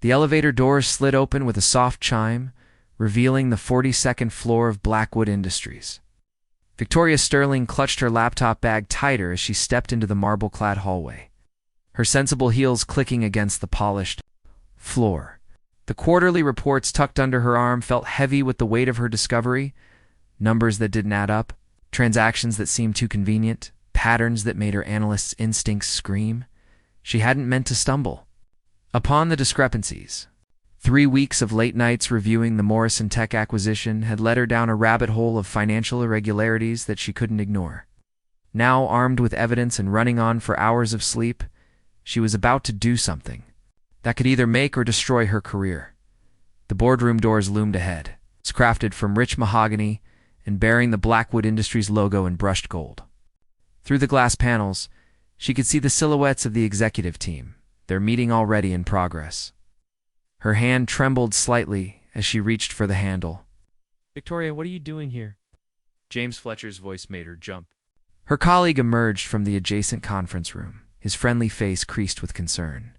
The elevator doors slid open with a soft chime, revealing the 42nd floor of Blackwood Industries. Victoria Sterling clutched her laptop bag tighter as she stepped into the marble-clad hallway, her sensible heels clicking against the polished floor. The quarterly reports tucked under her arm felt heavy with the weight of her discovery, numbers that didn't add up, transactions that seemed too convenient, patterns that made her analyst's instincts scream. She hadn't meant to stumble upon the discrepancies. 3 weeks of late nights reviewing the Morrison Tech acquisition had led her down a rabbit hole of financial irregularities that she couldn't ignore. Now, armed with evidence and running on for hours of sleep, she was about to do something that could either make or destroy her career. The boardroom doors loomed ahead, crafted from rich mahogany and bearing the Blackwood Industries logo in brushed gold. Through the glass panels, she could see the silhouettes of the executive team, their meeting already in progress. Her hand trembled slightly as she reached for the handle. "Victoria, what are you doing here?" James Fletcher's voice made her jump. Her colleague emerged from the adjacent conference room, his friendly face creased with concern.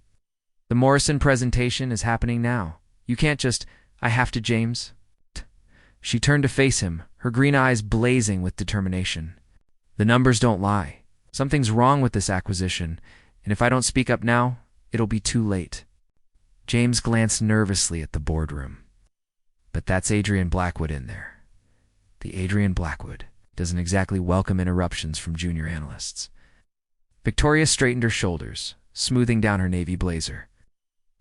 "The Morrison presentation is happening now. You can't just, I have to, James." She turned to face him, her green eyes blazing with determination. "The numbers don't lie. Something's wrong with this acquisition, and if I don't speak up now, it'll be too late." James glanced nervously at the boardroom. But that's Adrian Blackwood in there. The Adrian Blackwood doesn't exactly welcome interruptions from junior analysts. Victoria straightened her shoulders, smoothing down her navy blazer.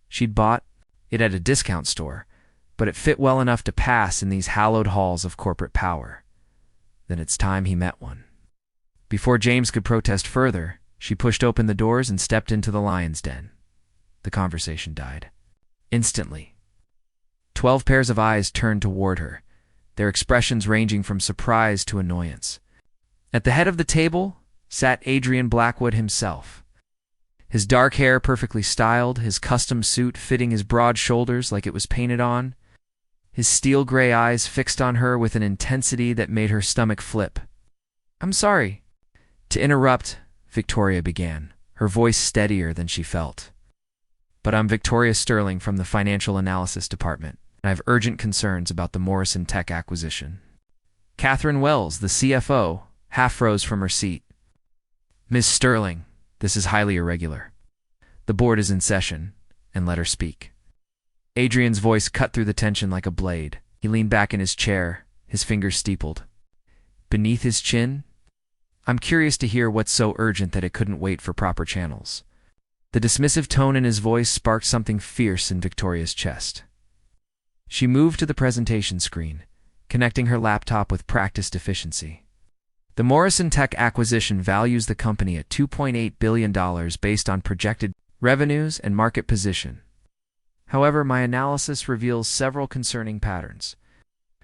She'd bought it at a discount store, but it fit well enough to pass in these hallowed halls of corporate power. Then it's time he met one. Before James could protest further, she pushed open the doors and stepped into the lion's den. The conversation died. Instantly, 12 pairs of eyes turned toward her, their expressions ranging from surprise to annoyance. At the head of the table sat Adrian Blackwood himself. His dark hair perfectly styled, his custom suit fitting his broad shoulders like it was painted on, his steel-gray eyes fixed on her with an intensity that made her stomach flip. "I'm sorry to interrupt," Victoria began, her voice steadier than she felt. "But I'm Victoria Sterling from the Financial Analysis Department, and I have urgent concerns about the Morrison Tech acquisition." Catherine Wells, the CFO, half rose from her seat. "Ms. Sterling, this is highly irregular. The board is in session, and let her speak." Adrian's voice cut through the tension like a blade. He leaned back in his chair, his fingers steepled. Beneath his chin, "I'm curious to hear what's so urgent that it couldn't wait for proper channels." The dismissive tone in his voice sparked something fierce in Victoria's chest. She moved to the presentation screen, connecting her laptop with practiced efficiency. "The Morrison Tech acquisition values the company at $2.8 billion based on projected revenues and market position. However, my analysis reveals several concerning patterns."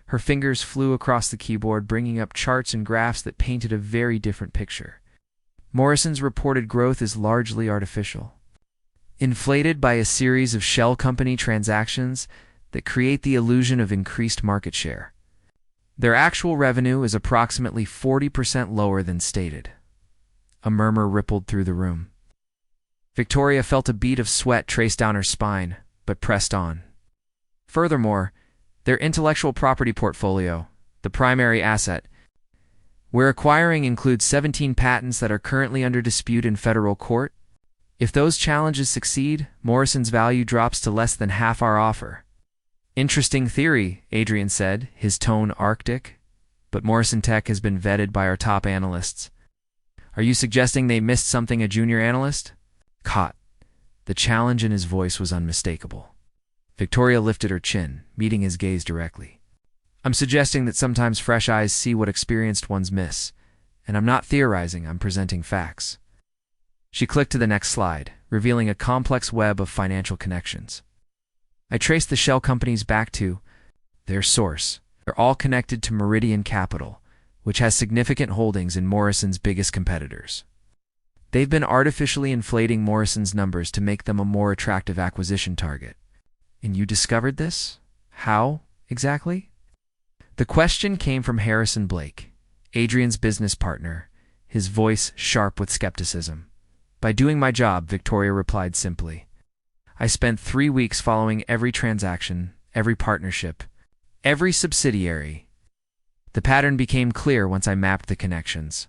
Her fingers flew across the keyboard, bringing up charts and graphs that painted a very different picture. Morrison's reported growth is largely artificial, inflated by a series of shell company transactions that create the illusion of increased market share. Their actual revenue is approximately 40% lower than stated. A murmur rippled through the room. Victoria felt a bead of sweat trace down her spine, but pressed on. Furthermore, their intellectual property portfolio, the primary asset we're acquiring, includes 17 patents that are currently under dispute in federal court. If those challenges succeed, Morrison's value drops to less than half our offer. "Interesting theory," Adrian said, his tone arctic, "but Morrison Tech has been vetted by our top analysts. Are you suggesting they missed something a junior analyst?" Caught. The challenge in his voice was unmistakable. Victoria lifted her chin, meeting his gaze directly. "I'm suggesting that sometimes fresh eyes see what experienced ones miss, and I'm not theorizing, I'm presenting facts." She clicked to the next slide, revealing a complex web of financial connections. "I traced the shell companies back to their source. They're all connected to Meridian Capital, which has significant holdings in Morrison's biggest competitors. They've been artificially inflating Morrison's numbers to make them a more attractive acquisition target." "And you discovered this? How, exactly?" The question came from Harrison Blake, Adrian's business partner, his voice sharp with skepticism. "By doing my job," Victoria replied simply. I spent 3 weeks following every transaction, every partnership, every subsidiary. The pattern became clear once I mapped the connections.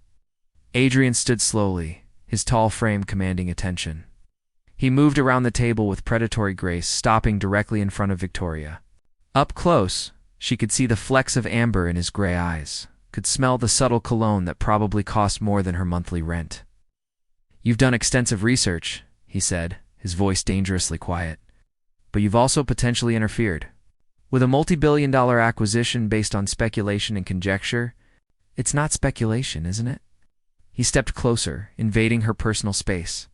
Adrian stood slowly, his tall frame commanding attention. He moved around the table with predatory grace, stopping directly in front of Victoria. Up close, she could see the flecks of amber in his gray eyes, could smell the subtle cologne that probably cost more than her monthly rent. "You've done extensive research," he said, his voice dangerously quiet. "But you've also potentially interfered. With a multi-billion-dollar acquisition based on speculation and conjecture, it's not speculation, isn't it?" He stepped closer, invading her personal space.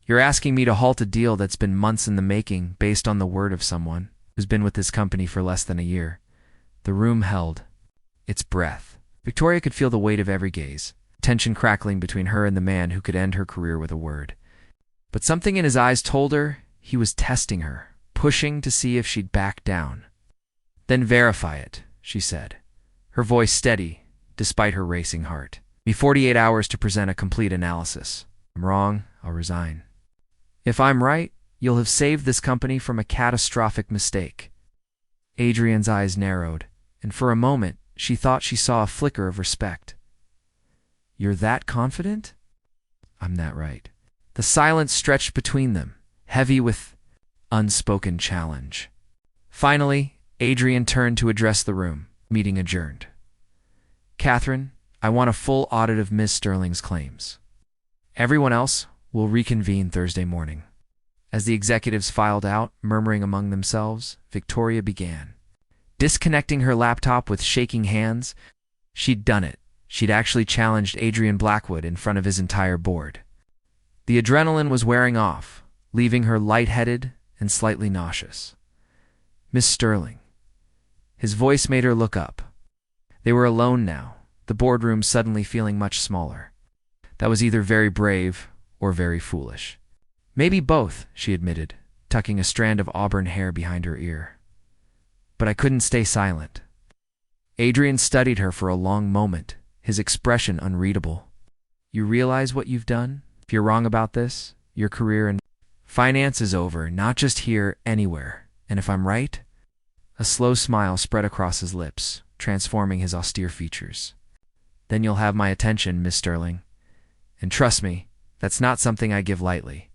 "You're asking me to halt a deal that's been months in the making based on the word of someone who's been with this company for less than a year." The room held its breath. Victoria could feel the weight of every gaze, tension crackling between her and the man who could end her career with a word. But something in his eyes told her he was testing her, pushing to see if she'd back down. "Then verify it," she said, her voice steady despite her racing heart. "Be 48 hours to present a complete analysis. If I'm wrong, I'll resign. If I'm right, you'll have saved this company from a catastrophic mistake." Adrian's eyes narrowed, and for a moment she thought she saw a flicker of respect. "You're that confident?" "I'm that right." The silence stretched between them, heavy with unspoken challenge. Finally, Adrian turned to address the room, meeting adjourned. "Catherine, I want a full audit of Ms. Sterling's claims. Everyone else will reconvene Thursday morning." As the executives filed out, murmuring among themselves, Victoria began. Disconnecting her laptop with shaking hands, she'd done it. She'd actually challenged Adrian Blackwood in front of his entire board. The adrenaline was wearing off, leaving her lightheaded and slightly nauseous. "Miss Sterling." His voice made her look up. They were alone now, the boardroom suddenly feeling much smaller. That was either very brave or very foolish. "Maybe both," she admitted, tucking a strand of auburn hair behind her ear. "But I couldn't stay silent." Adrian studied her for a long moment, his expression unreadable. "You realize what you've done? If you're wrong about this, your career in finance is over, not just here, anywhere. And if I'm right?" A slow smile spread across his lips, transforming his austere features. "Then you'll have my attention, Miss Sterling. And trust me, that's not something I give lightly."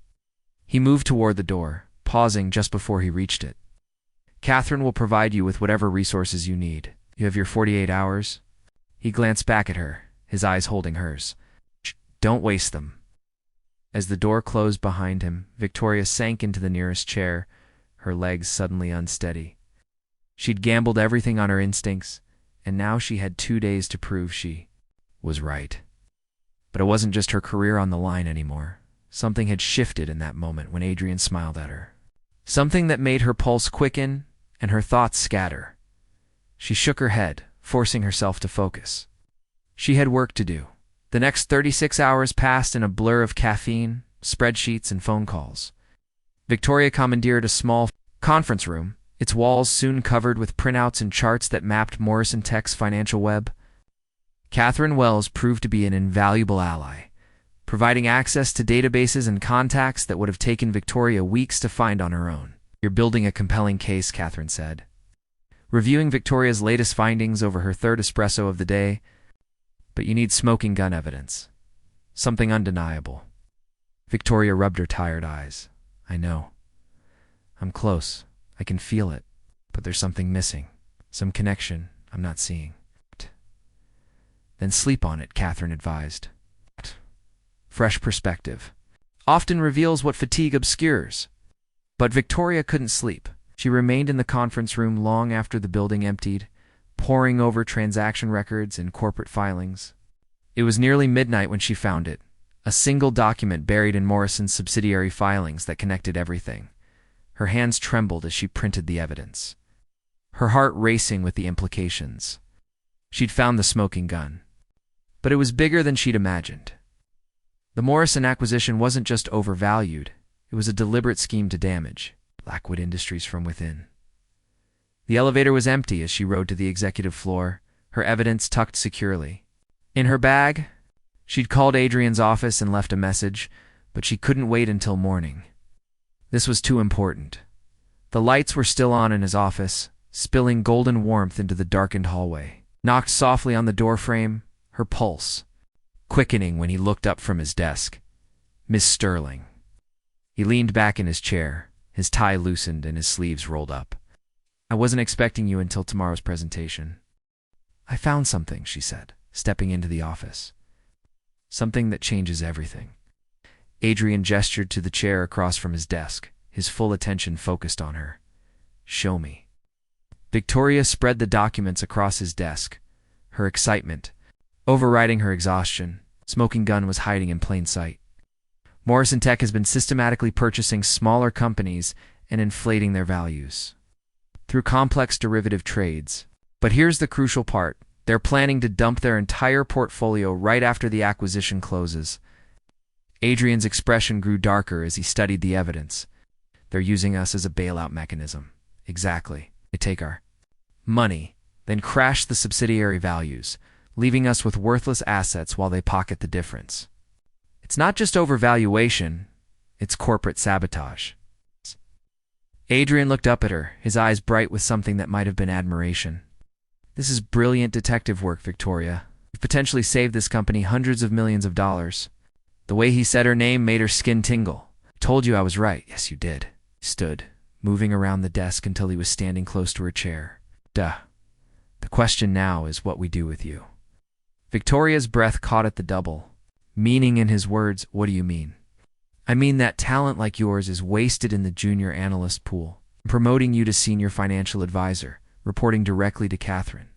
He moved toward the door, pausing just before he reached it. "Catherine will provide you with whatever resources you need. You have your 48 hours. He glanced back at her, his eyes holding hers. "Don't waste them." As the door closed behind him, Victoria sank into the nearest chair, her legs suddenly unsteady. She'd gambled everything on her instincts, and now she had 2 days to prove she was right. But it wasn't just her career on the line anymore. Something had shifted in that moment when Adrian smiled at her. Something that made her pulse quicken and her thoughts scatter. She shook her head, forcing herself to focus. She had work to do. The next 36 hours passed in a blur of caffeine, spreadsheets, and phone calls. Victoria commandeered a small conference room, its walls soon covered with printouts and charts that mapped Morrison Tech's financial web. Catherine Wells proved to be an invaluable ally, providing access to databases and contacts that would have taken Victoria weeks to find on her own. "You're building a compelling case," Catherine said, reviewing Victoria's latest findings over her third espresso of the day. "But you need smoking gun evidence. Something undeniable." Victoria rubbed her tired eyes. "I know. I'm close. I can feel it. But there's something missing. Some connection I'm not seeing." "Then sleep on it," Catherine advised. Fresh perspective often reveals what fatigue obscures. But Victoria couldn't sleep. She remained in the conference room long after the building emptied, poring over transaction records and corporate filings. It was nearly midnight when she found it, a single document buried in Morrison's subsidiary filings that connected everything. Her hands trembled as she printed the evidence, her heart racing with the implications. She'd found the smoking gun. But it was bigger than she'd imagined. The Morrison acquisition wasn't just overvalued, it was a deliberate scheme to damage Blackwood Industries from within. The elevator was empty as she rode to the executive floor, her evidence tucked securely. In her bag, she'd called Adrian's office and left a message, but she couldn't wait until morning. This was too important. The lights were still on in his office, spilling golden warmth into the darkened hallway. Knocked softly on the doorframe, her pulse quickening when he looked up from his desk. Miss Sterling. He leaned back in his chair, his tie loosened and his sleeves rolled up. I wasn't expecting you until tomorrow's presentation. I found something, she said, stepping into the office. Something that changes everything. Adrian gestured to the chair across from his desk, his full attention focused on her. Show me. Victoria spread the documents across his desk, her excitement overriding her exhaustion. Smoking gun was hiding in plain sight. Morrison Tech has been systematically purchasing smaller companies and inflating their values through complex derivative trades. But here's the crucial part. They're planning to dump their entire portfolio right after the acquisition closes. Adrian's expression grew darker as he studied the evidence. They're using us as a bailout mechanism. Exactly. They take our money, then crash the subsidiary values, leaving us with worthless assets while they pocket the difference. It's not just overvaluation, it's corporate sabotage. Adrian looked up at her, his eyes bright with something that might have been admiration. This is brilliant detective work, Victoria. You've potentially saved this company hundreds of millions of dollars. The way he said her name made her skin tingle. Told you I was right. Yes, you did. He stood, moving around the desk until he was standing close to her chair. Duh. The question now is what we do with you. Victoria's breath caught at the double, meaning in his words. What do you mean? I mean that talent like yours is wasted in the junior analyst pool. I'm promoting you to senior financial advisor, reporting directly to Catherine.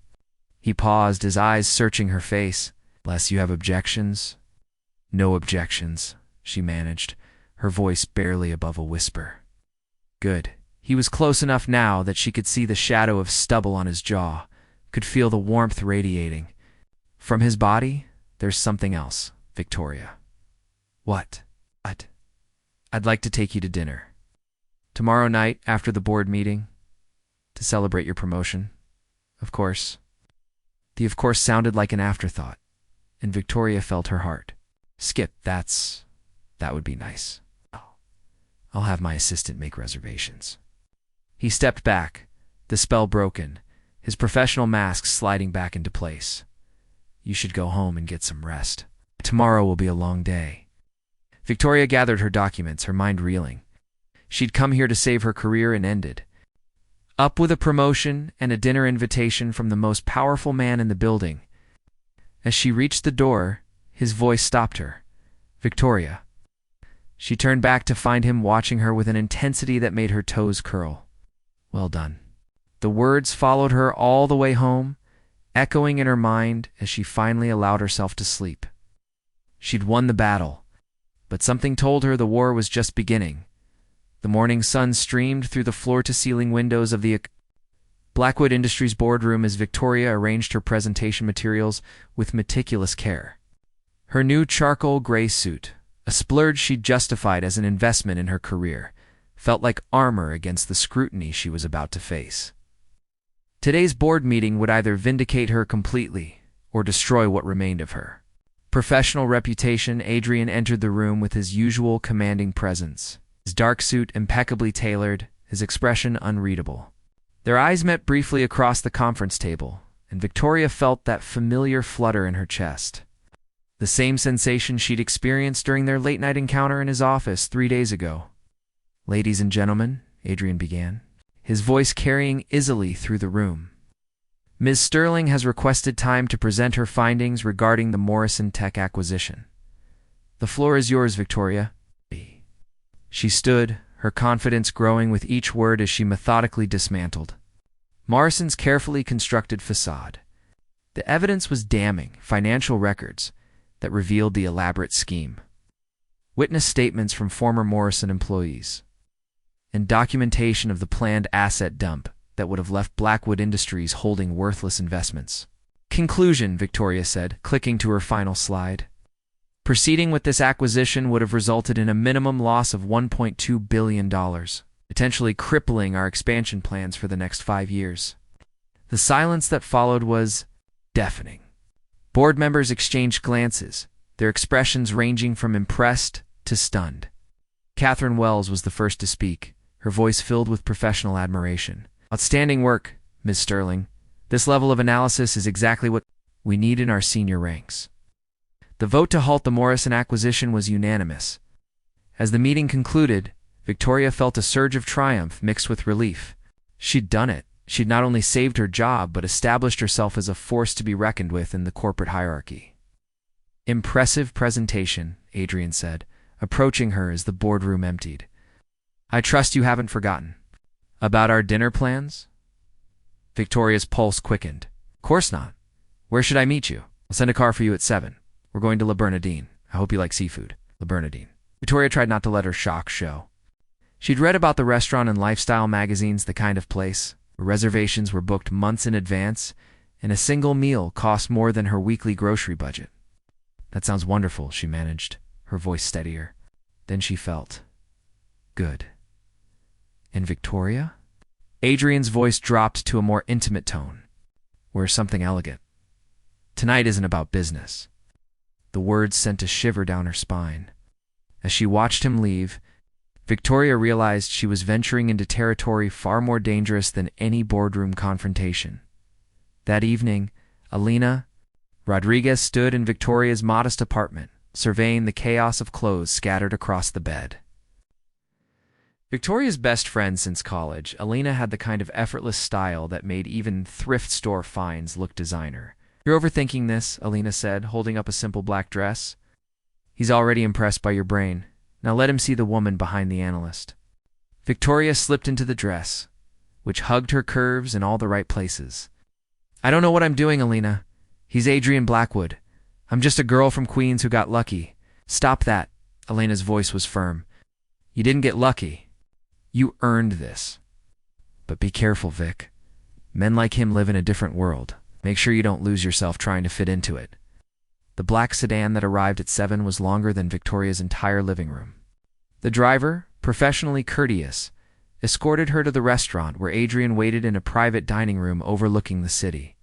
He paused, his eyes searching her face. Unless you have objections? No objections, she managed, her voice barely above a whisper. Good. He was close enough now that she could see the shadow of stubble on his jaw, could feel the warmth radiating. From his body, there's something else, Victoria. What? I'd like to take you to dinner. Tomorrow night, after the board meeting, to celebrate your promotion. Of course. The of course sounded like an afterthought, and Victoria felt her heart skip. That would be nice. I'll have my assistant make reservations. He stepped back, the spell broken, his professional mask sliding back into place. You should go home and get some rest. Tomorrow will be a long day. Victoria gathered her documents, her mind reeling. She'd come here to save her career and ended up with a promotion and a dinner invitation from the most powerful man in the building. As she reached the door, his voice stopped her. Victoria. She turned back to find him watching her with an intensity that made her toes curl. Well done. The words followed her all the way home, echoing in her mind as she finally allowed herself to sleep. She'd won the battle, but something told her the war was just beginning. The morning sun streamed through the floor-to-ceiling windows of the Blackwood Industries boardroom as Victoria arranged her presentation materials with meticulous care. Her new charcoal gray suit, a splurge she'd justified as an investment in her career, felt like armor against the scrutiny she was about to face. Today's board meeting would either vindicate her completely or destroy what remained of her. Professional reputation, Adrian entered the room with his usual commanding presence, his dark suit impeccably tailored, his expression unreadable. Their eyes met briefly across the conference table, and Victoria felt that familiar flutter in her chest. The same sensation she'd experienced during their late-night encounter in his office 3 days ago. Ladies and gentlemen, Adrian began, his voice carrying easily through the room. Ms. Sterling has requested time to present her findings regarding the Morrison Tech acquisition. The floor is yours, Victoria. She stood, her confidence growing with each word as she methodically dismantled Morrison's carefully constructed facade. The evidence was damning, financial records that revealed the elaborate scheme, witness statements from former Morrison employees, and documentation of the planned asset dump that would have left Blackwood Industries holding worthless investments. Conclusion, Victoria said, clicking to her final slide. Proceeding with this acquisition would have resulted in a minimum loss of $1.2 billion, potentially crippling our expansion plans for the next 5 years. The silence that followed was deafening. Board members exchanged glances, their expressions ranging from impressed to stunned. Catherine Wells was the first to speak, her voice filled with professional admiration. Outstanding work, Ms. Sterling. This level of analysis is exactly what we need in our senior ranks. The vote to halt the Morrison acquisition was unanimous. As the meeting concluded, Victoria felt a surge of triumph mixed with relief. She'd done it. She'd not only saved her job, but established herself as a force to be reckoned with in the corporate hierarchy. Impressive presentation, Adrian said, approaching her as the boardroom emptied. I trust you haven't forgotten. About our dinner plans? Victoria's pulse quickened. Of course not. Where should I meet you? I'll send a car for you at 7. We're going to La Bernardine. I hope you like seafood. La Bernardine. Victoria tried not to let her shock show. She'd read about the restaurant in lifestyle magazines, The Kind of Place, where reservations were booked months in advance, and a single meal cost more than her weekly grocery budget. That sounds wonderful, she managed, her voice steadier. Then she felt good. And Victoria? Adrian's voice dropped to a more intimate tone. Where's something elegant? Tonight isn't about business. The words sent a shiver down her spine. As she watched him leave, Victoria realized she was venturing into territory far more dangerous than any boardroom confrontation. That evening, Alina Rodriguez stood in Victoria's modest apartment, surveying the chaos of clothes scattered across the bed. Victoria's best friend since college, Alina had the kind of effortless style that made even thrift store finds look designer. You're overthinking this, Alina said, holding up a simple black dress. He's already impressed by your brain. Now let him see the woman behind the analyst. Victoria slipped into the dress, which hugged her curves in all the right places. I don't know what I'm doing, Alina. He's Adrian Blackwood. I'm just a girl from Queens who got lucky. Stop that. Alina's voice was firm. You didn't get lucky. You earned this. But be careful, Vic. Men like him live in a different world. Make sure you don't lose yourself trying to fit into it. The black sedan that arrived at 7 was longer than Victoria's entire living room. The driver, professionally courteous, escorted her to the restaurant where Adrian waited in a private dining room overlooking the city.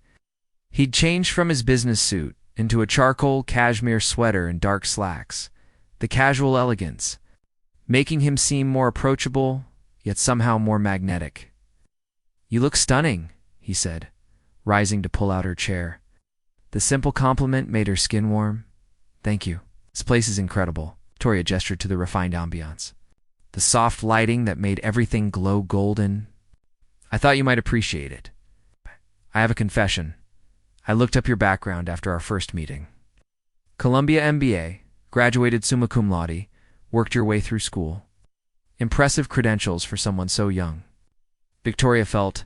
He'd changed from his business suit into a charcoal cashmere sweater and dark slacks, the casual elegance, making him seem more approachable, yet somehow more magnetic. You look stunning, he said, rising to pull out her chair. The simple compliment made her skin warm. Thank you. This place is incredible. Victoria gestured to the refined ambiance. The soft lighting that made everything glow golden. I thought you might appreciate it. I have a confession. I looked up your background after our first meeting. Columbia MBA, graduated summa cum laude, worked your way through school. Impressive credentials for someone so young. Victoria felt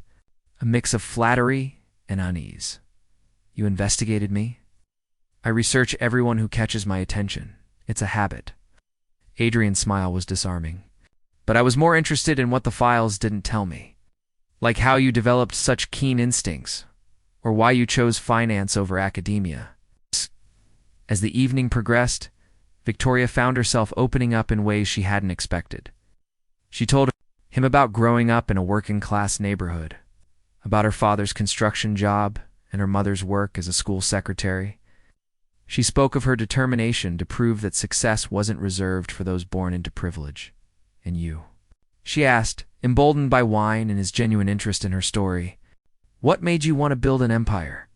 a mix of flattery and unease. You investigated me? I research everyone who catches my attention. It's a habit. Adrian's smile was disarming. But I was more interested in what the files didn't tell me. Like how you developed such keen instincts, or why you chose finance over academia. As the evening progressed, Victoria found herself opening up in ways she hadn't expected. She told him about growing up in a working-class neighborhood, about her father's construction job and her mother's work as a school secretary. She spoke of her determination to prove that success wasn't reserved for those born into privilege. And you? She asked, emboldened by wine and his genuine interest in her story. What made you want to build an empire?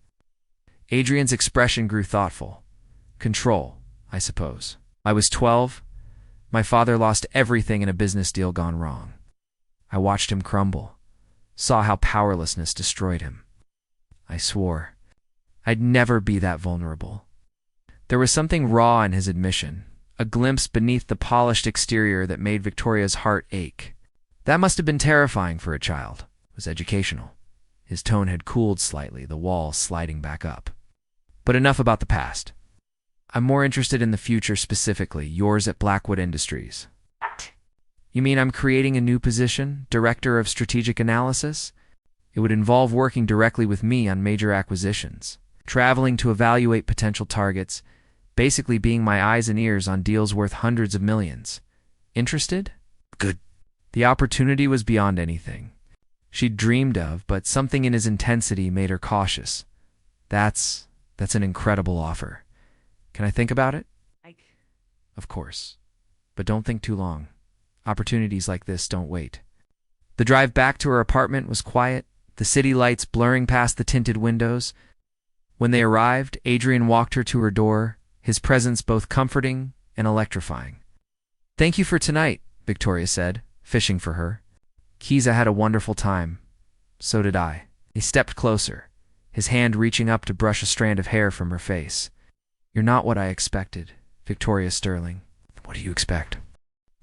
Adrian's expression grew thoughtful. Control, I suppose. I was 12. My father lost everything in a business deal gone wrong. I watched him crumble, saw how powerlessness destroyed him. I swore I'd never be that vulnerable. There was something raw in his admission, a glimpse beneath the polished exterior that made Victoria's heart ache. That must have been terrifying for a child. It was educational. His tone had cooled slightly, the wall sliding back up. But enough about the past. I'm more interested in the future specifically, yours at Blackwood Industries. You mean I'm creating a new position, Director of Strategic Analysis? It would involve working directly with me on major acquisitions, traveling to evaluate potential targets, basically being my eyes and ears on deals worth hundreds of millions. Interested? Good. The opportunity was beyond anything she'd dreamed of, but something in his intensity made her cautious. That's an incredible offer. Can I think about it? Of course. But don't think too long. Opportunities like this don't wait. The drive back to her apartment was quiet, the city lights blurring past the tinted windows. When they arrived, Adrian walked her to her door, his presence both comforting and electrifying. "Thank you for tonight," Victoria said, fishing for her. "Kiza had a wonderful time. So did I." He stepped closer, his hand reaching up to brush a strand of hair from her face. "You're not what I expected, Victoria Sterling." "What do you expect?"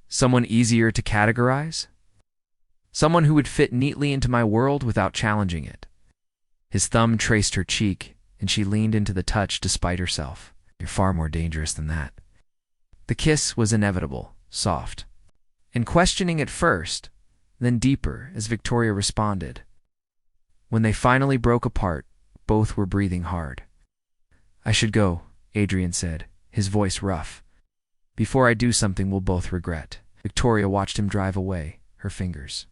"Someone easier to categorize? Someone who would fit neatly into my world without challenging it." His thumb traced her cheek, and she leaned into the touch despite herself. "You're far more dangerous than that." The kiss was inevitable, soft, and questioning at first, then deeper as Victoria responded. When they finally broke apart, both were breathing hard. "I should go," Adrian said, his voice rough. "Before I do something we'll both regret." Victoria watched him drive away, her fingers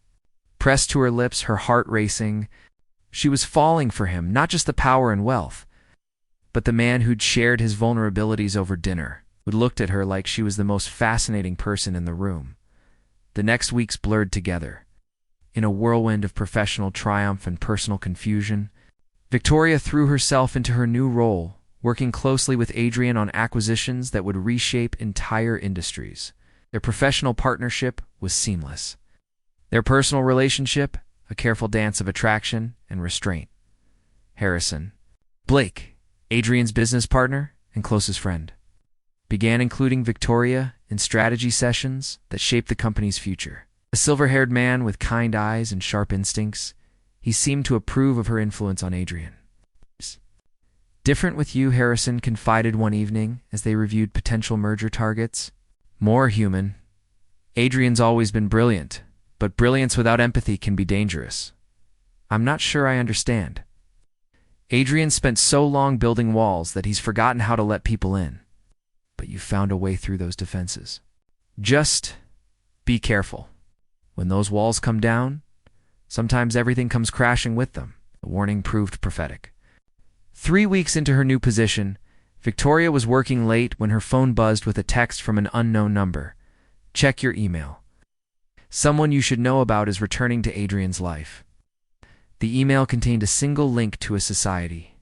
pressed to her lips, her heart racing. She was falling for him, not just the power and wealth, but the man who'd shared his vulnerabilities over dinner, who'd looked at her like she was the most fascinating person in the room. The next weeks blurred together. In a whirlwind of professional triumph and personal confusion, Victoria threw herself into her new role, working closely with Adrian on acquisitions that would reshape entire industries. Their professional partnership was seamless. Their personal relationship, a careful dance of attraction and restraint. Harrison, Blake, Adrian's business partner and closest friend, began including Victoria in strategy sessions that shaped the company's future. A silver-haired man with kind eyes and sharp instincts, he seemed to approve of her influence on Adrian. "Different with you," Harrison confided one evening as they reviewed potential merger targets. "More human. Adrian's always been brilliant, but brilliance without empathy can be dangerous." "I'm not sure I understand." "Adrian spent so long building walls that he's forgotten how to let people in. But you found a way through those defenses. Just be careful. When those walls come down, sometimes everything comes crashing with them." The warning proved prophetic. 3 weeks into her new position, Victoria was working late when her phone buzzed with a text from an unknown number. "Check your email. Someone you should know about is returning to Adrian's life." The email contained a single link to a society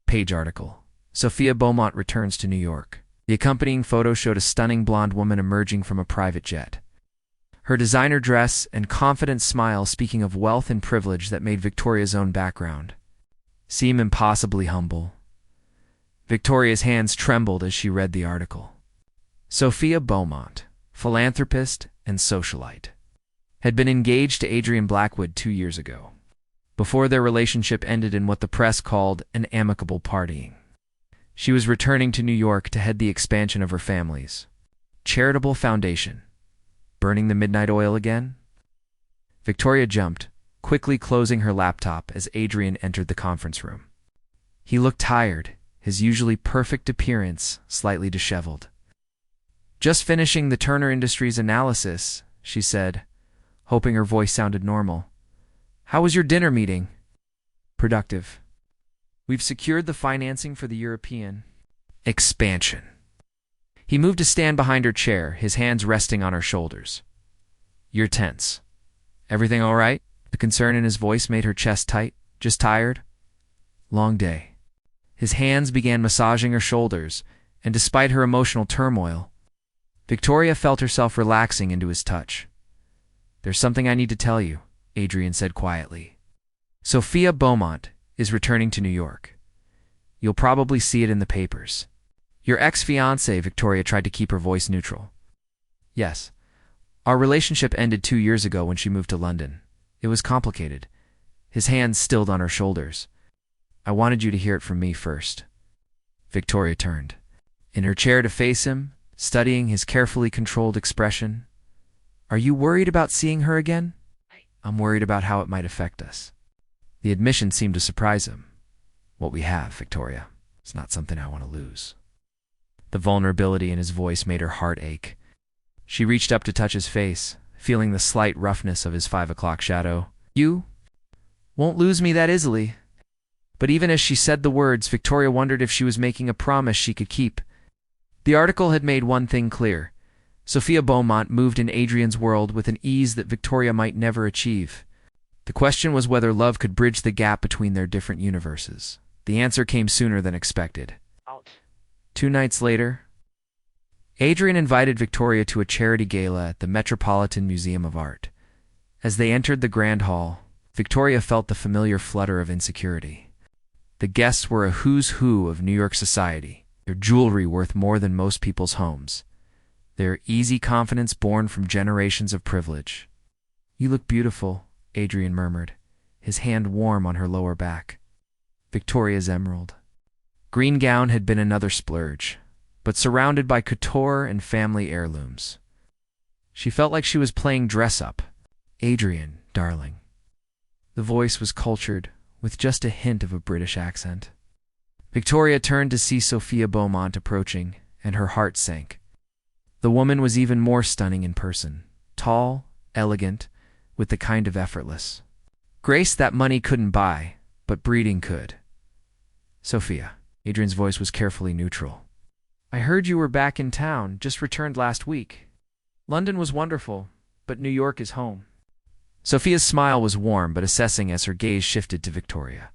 page article. Sophia Beaumont returns to New York. The accompanying photo showed a stunning blonde woman emerging from a private jet. Her designer dress and confident smile speaking of wealth and privilege that made Victoria's own background seem impossibly humble. Victoria's hands trembled as she read the article. Sophia Beaumont, philanthropist and socialite, had been engaged to Adrian Blackwood 2 years ago, before their relationship ended in what the press called an amicable partying. She was returning to New York to head the expansion of her family's charitable foundation. Burning the midnight oil again? Victoria jumped, quickly closing her laptop as Adrian entered the conference room. He looked tired, his usually perfect appearance slightly disheveled. "Just finishing the Turner Industries analysis," she said, hoping her voice sounded normal. "How was your dinner meeting?" "Productive. We've secured the financing for the European expansion." He moved to stand behind her chair, his hands resting on her shoulders. "You're tense. Everything all right?" The concern in his voice made her chest tight. "Just tired?" "Long day." His hands began massaging her shoulders, and despite her emotional turmoil, Victoria felt herself relaxing into his touch. "There's something I need to tell you," Adrian said quietly. "Sophia Beaumont is returning to New York. You'll probably see it in the papers." "Your ex-fiancé," Victoria tried to keep her voice neutral. "Yes. Our relationship ended 2 years ago when she moved to London. It was complicated." His hands stilled on her shoulders. "I wanted you to hear it from me first." Victoria turned in her chair to face him, studying his carefully controlled expression. "Are you worried about seeing her again?" "I'm worried about how it might affect us." The admission seemed to surprise him. "What we have, Victoria, is not something I want to lose." The vulnerability in his voice made her heart ache. She reached up to touch his face, feeling the slight roughness of his 5 o'clock shadow. "You won't lose me that easily." But even as she said the words, Victoria wondered if she was making a promise she could keep. The article had made one thing clear. Sophia Beaumont moved in Adrian's world with an ease that Victoria might never achieve. The question was whether love could bridge the gap between their different universes. The answer came sooner than expected. 2 nights later, Adrian invited Victoria to a charity gala at the Metropolitan Museum of Art. As they entered the grand hall, Victoria felt the familiar flutter of insecurity. The guests were a who's who of New York society, their jewelry worth more than most people's homes, their easy confidence born from generations of privilege. "You look beautiful," Adrian murmured, his hand warm on her lower back. Victoria's emerald green gown had been another splurge, but surrounded by couture and family heirlooms. She felt like she was playing dress-up. "Adrian, darling." The voice was cultured, with just a hint of a British accent. Victoria turned to see Sophia Beaumont approaching, and her heart sank. The woman was even more stunning in person, tall, elegant, with the kind of effortless grace that money couldn't buy, but breeding could. "Sophia." Adrian's voice was carefully neutral. "I heard you were back in town, just returned last week. London was wonderful, but New York is home." Sophia's smile was warm but assessing as her gaze shifted to Victoria.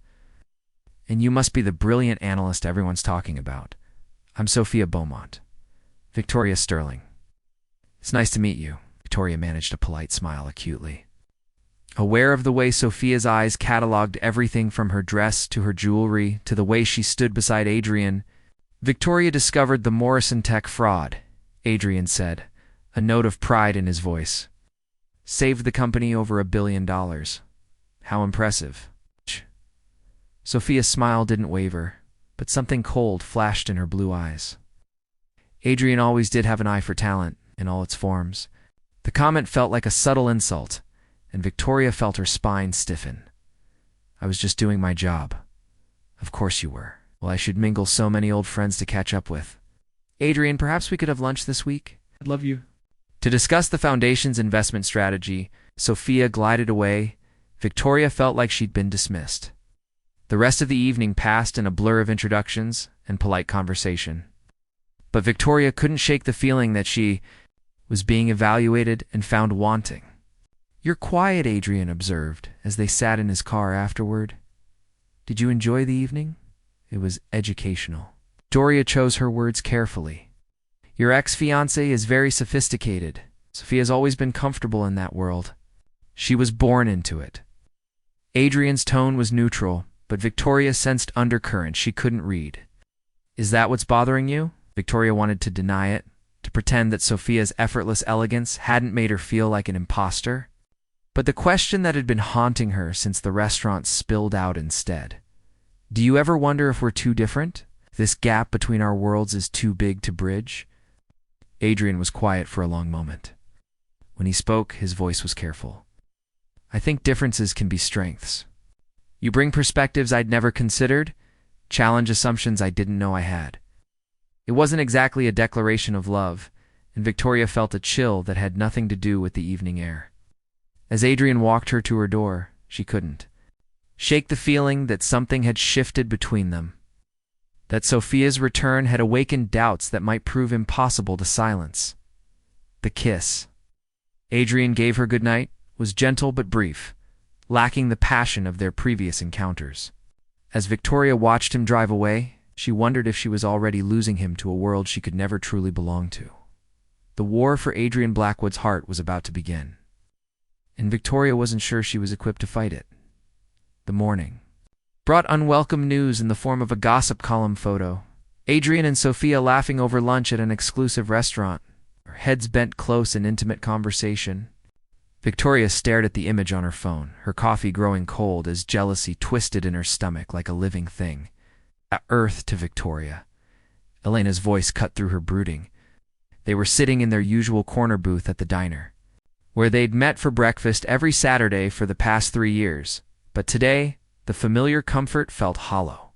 "And you must be the brilliant analyst everyone's talking about. I'm Sophia Beaumont." "Victoria Sterling." "It's nice to meet you." Victoria managed a polite smile acutely. Aware of the way Sophia's eyes catalogued everything from her dress to her jewelry to the way she stood beside Adrian, Victoria discovered the Morrison tech fraud, Adrian said, a note of pride in his voice. "Saved the company over $1 billion. How impressive." Sophia's smile didn't waver, but something cold flashed in her blue eyes. Adrian always did have an eye for talent in all its forms. The comment felt like a subtle insult, and Victoria felt her spine stiffen. "I was just doing my job." "Of course you were. Well, I should mingle so many old friends to catch up with." "Adrian, perhaps we could have lunch this week?" I'd love you. To discuss the foundation's investment strategy, Sophia glided away. Victoria felt like she'd been dismissed. The rest of the evening passed in a blur of introductions and polite conversation. But Victoria couldn't shake the feeling that she was being evaluated and found wanting. "You're quiet," Adrian observed as they sat in his car afterward. "Did you enjoy the evening?" "It was educational." Victoria chose her words carefully. "Your ex-fiancé is very sophisticated. Sophia's always been comfortable in that world. She was born into it." Adrian's tone was neutral, but Victoria sensed undercurrents she couldn't read. "Is that what's bothering you?" Victoria wanted to deny it, to pretend that Sophia's effortless elegance hadn't made her feel like an imposter. But the question that had been haunting her since the restaurant spilled out instead. "Do you ever wonder if we're too different? This gap between our worlds is too big to bridge?" Adrian was quiet for a long moment. When he spoke, his voice was careful. "I think differences can be strengths. You bring perspectives I'd never considered, challenge assumptions I didn't know I had." It wasn't exactly a declaration of love, and Victoria felt a chill that had nothing to do with the evening air. As Adrian walked her to her door, she couldn't shake the feeling that something had shifted between them, that Sophia's return had awakened doubts that might prove impossible to silence. The kiss Adrian gave her goodnight was gentle but brief, lacking the passion of their previous encounters. As Victoria watched him drive away, she wondered if she was already losing him to a world she could never truly belong to. The war for Adrian Blackwood's heart was about to begin, and Victoria wasn't sure she was equipped to fight it. The morning brought unwelcome news in the form of a gossip column photo. Adrian and Sophia laughing over lunch at an exclusive restaurant, their heads bent close in intimate conversation. Victoria stared at the image on her phone, her coffee growing cold as jealousy twisted in her stomach like a living thing. Earth to Victoria. Elena's voice cut through her brooding. They were sitting in their usual corner booth at the diner, where they'd met for breakfast every Saturday for the past 3 years. But today, the familiar comfort felt hollow.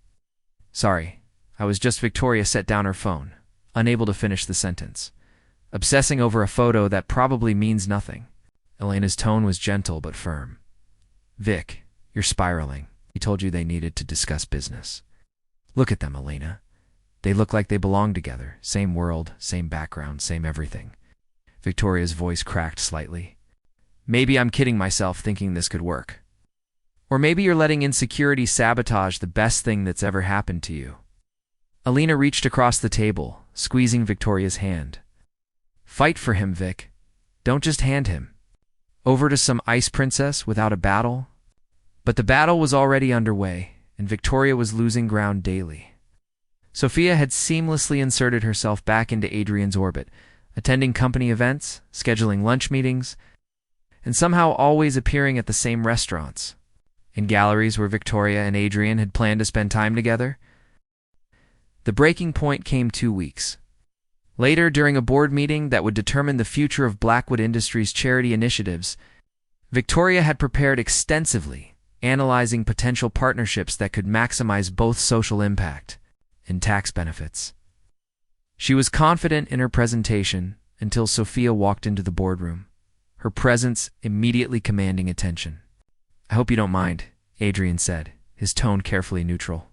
"Sorry, I was just..." Victoria set down her phone, unable to finish the sentence, obsessing over a photo that probably means nothing. Elena's tone was gentle but firm. "Vic, you're spiraling. He told you they needed to discuss business. Look at them, Elena. They look like they belong together. Same world, same background, same everything. Victoria's voice cracked slightly. Maybe I'm kidding myself thinking this could work. Or maybe you're letting insecurity sabotage the best thing that's ever happened to you. Alina reached across the table, squeezing Victoria's hand. Fight for him, Vic. Don't just hand him over to some ice princess without a battle. But the battle was already underway, and Victoria was losing ground daily. Sophia had seamlessly inserted herself back into Adrian's orbit, attending company events, scheduling lunch meetings, and somehow always appearing at the same restaurants. In galleries where Victoria and Adrian had planned to spend time together. The breaking point came 2 weeks later, during a board meeting that would determine the future of Blackwood Industries' charity initiatives. Victoria had prepared extensively, analyzing potential partnerships that could maximize both social impact and tax benefits. She was confident in her presentation until Sophia walked into the boardroom, her presence immediately commanding attention. I hope you don't mind, Adrian said, his tone carefully neutral.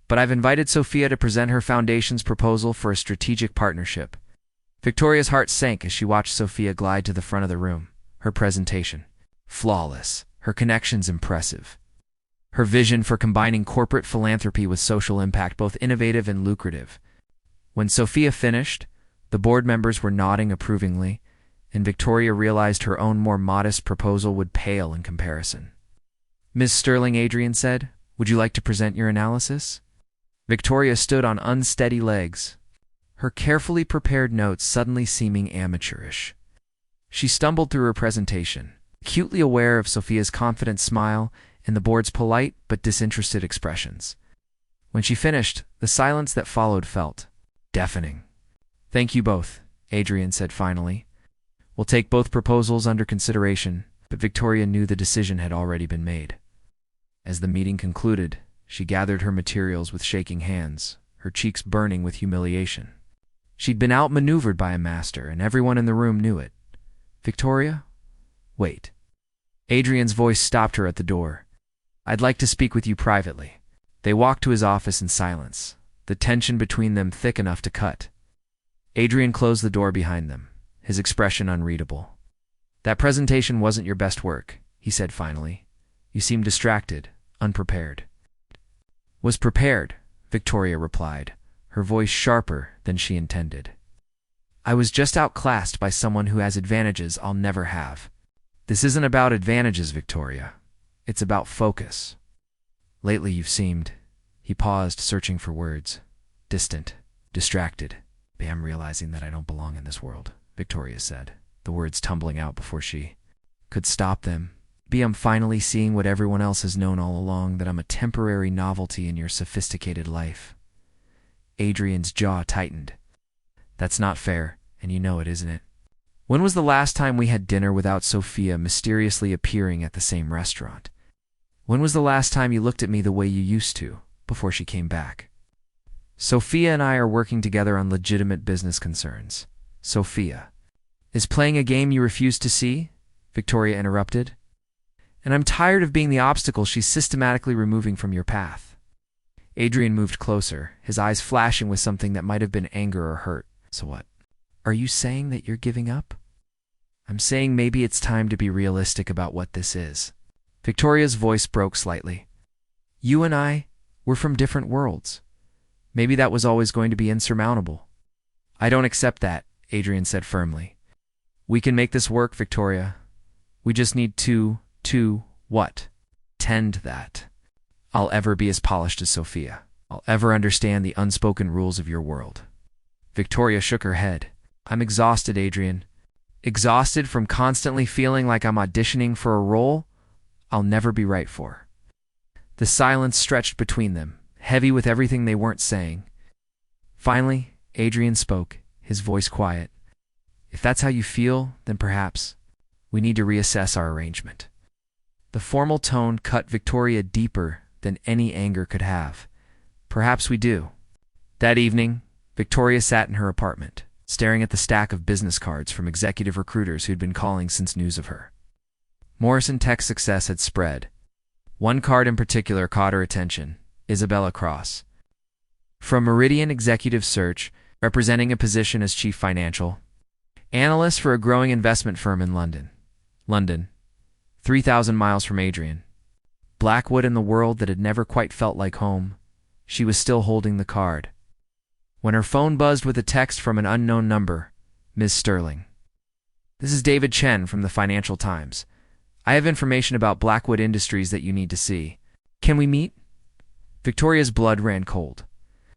But I've invited Sophia to present her foundation's proposal for a strategic partnership. Victoria's heart sank as she watched Sophia glide to the front of the room, her presentation flawless, her connections impressive. Her vision for combining corporate philanthropy with social impact both innovative and lucrative. When Sophia finished, the board members were nodding approvingly, and Victoria realized her own more modest proposal would pale in comparison. Ms. Sterling, Adrian said, would you like to present your analysis? Victoria stood on unsteady legs, her carefully prepared notes suddenly seeming amateurish. She stumbled through her presentation, acutely aware of Sophia's confident smile and the board's polite but disinterested expressions. When she finished, the silence that followed felt deafening. Thank you both, Adrian said finally. We'll take both proposals under consideration, but Victoria knew the decision had already been made. As the meeting concluded, she gathered her materials with shaking hands, her cheeks burning with humiliation. She'd been outmaneuvered by a master, and everyone in the room knew it. Victoria? Wait. Adrian's voice stopped her at the door. I'd like to speak with you privately. They walked to his office in silence, the tension between them thick enough to cut. Adrian closed the door behind them, his expression unreadable. That presentation wasn't your best work, he said finally. You seemed distracted, unprepared. Was prepared, Victoria replied, her voice sharper than she intended. I was just outclassed by someone who has advantages I'll never have. This isn't about advantages, Victoria. It's about focus. Lately you've seemed, he paused, searching for words, distant, distracted. I'm realizing that I don't belong in this world, Victoria said, the words tumbling out before she could stop them. I'm finally seeing what everyone else has known all along, that I'm a temporary novelty in your sophisticated life. Adrian's jaw tightened. That's not fair, and you know it, isn't it? When was the last time we had dinner without Sophia mysteriously appearing at the same restaurant? When was the last time you looked at me the way you used to, before she came back? Sophia and I are working together on legitimate business concerns. Sophia is playing a game you refuse to see? Victoria interrupted. And I'm tired of being the obstacle she's systematically removing from your path. Adrian moved closer, his eyes flashing with something that might have been anger or hurt. So what? Are you saying that you're giving up? I'm saying maybe it's time to be realistic about what this is. Victoria's voice broke slightly. You and I, we're from different worlds. Maybe that was always going to be insurmountable. I don't accept that, Adrian said firmly. We can make this work, Victoria. We just need to what? Tend that. I'll ever be as polished as Sophia. I'll ever understand the unspoken rules of your world. Victoria shook her head. I'm exhausted, Adrian. Exhausted from constantly feeling like I'm auditioning for a role I'll never be right for. The silence stretched between them, heavy with everything they weren't saying. Finally, Adrian spoke, his voice quiet. If that's how you feel, then perhaps we need to reassess our arrangement. The formal tone cut Victoria deeper than any anger could have. Perhaps we do. That evening, Victoria sat in her apartment, staring at the stack of business cards from executive recruiters who'd been calling since news of her Morrison Tech's success had spread. One card in particular caught her attention, Isabella Cross. From Meridian Executive Search, representing a position as chief financial analyst for a growing investment firm in London. London, 3,000 miles from Adrian. Blackwood in the world that had never quite felt like home. She was still holding the card when her phone buzzed with a text from an unknown number. Ms. Sterling. This is David Chen from the Financial Times. I have information about Blackwood Industries that you need to see. Can we meet? Victoria's blood ran cold.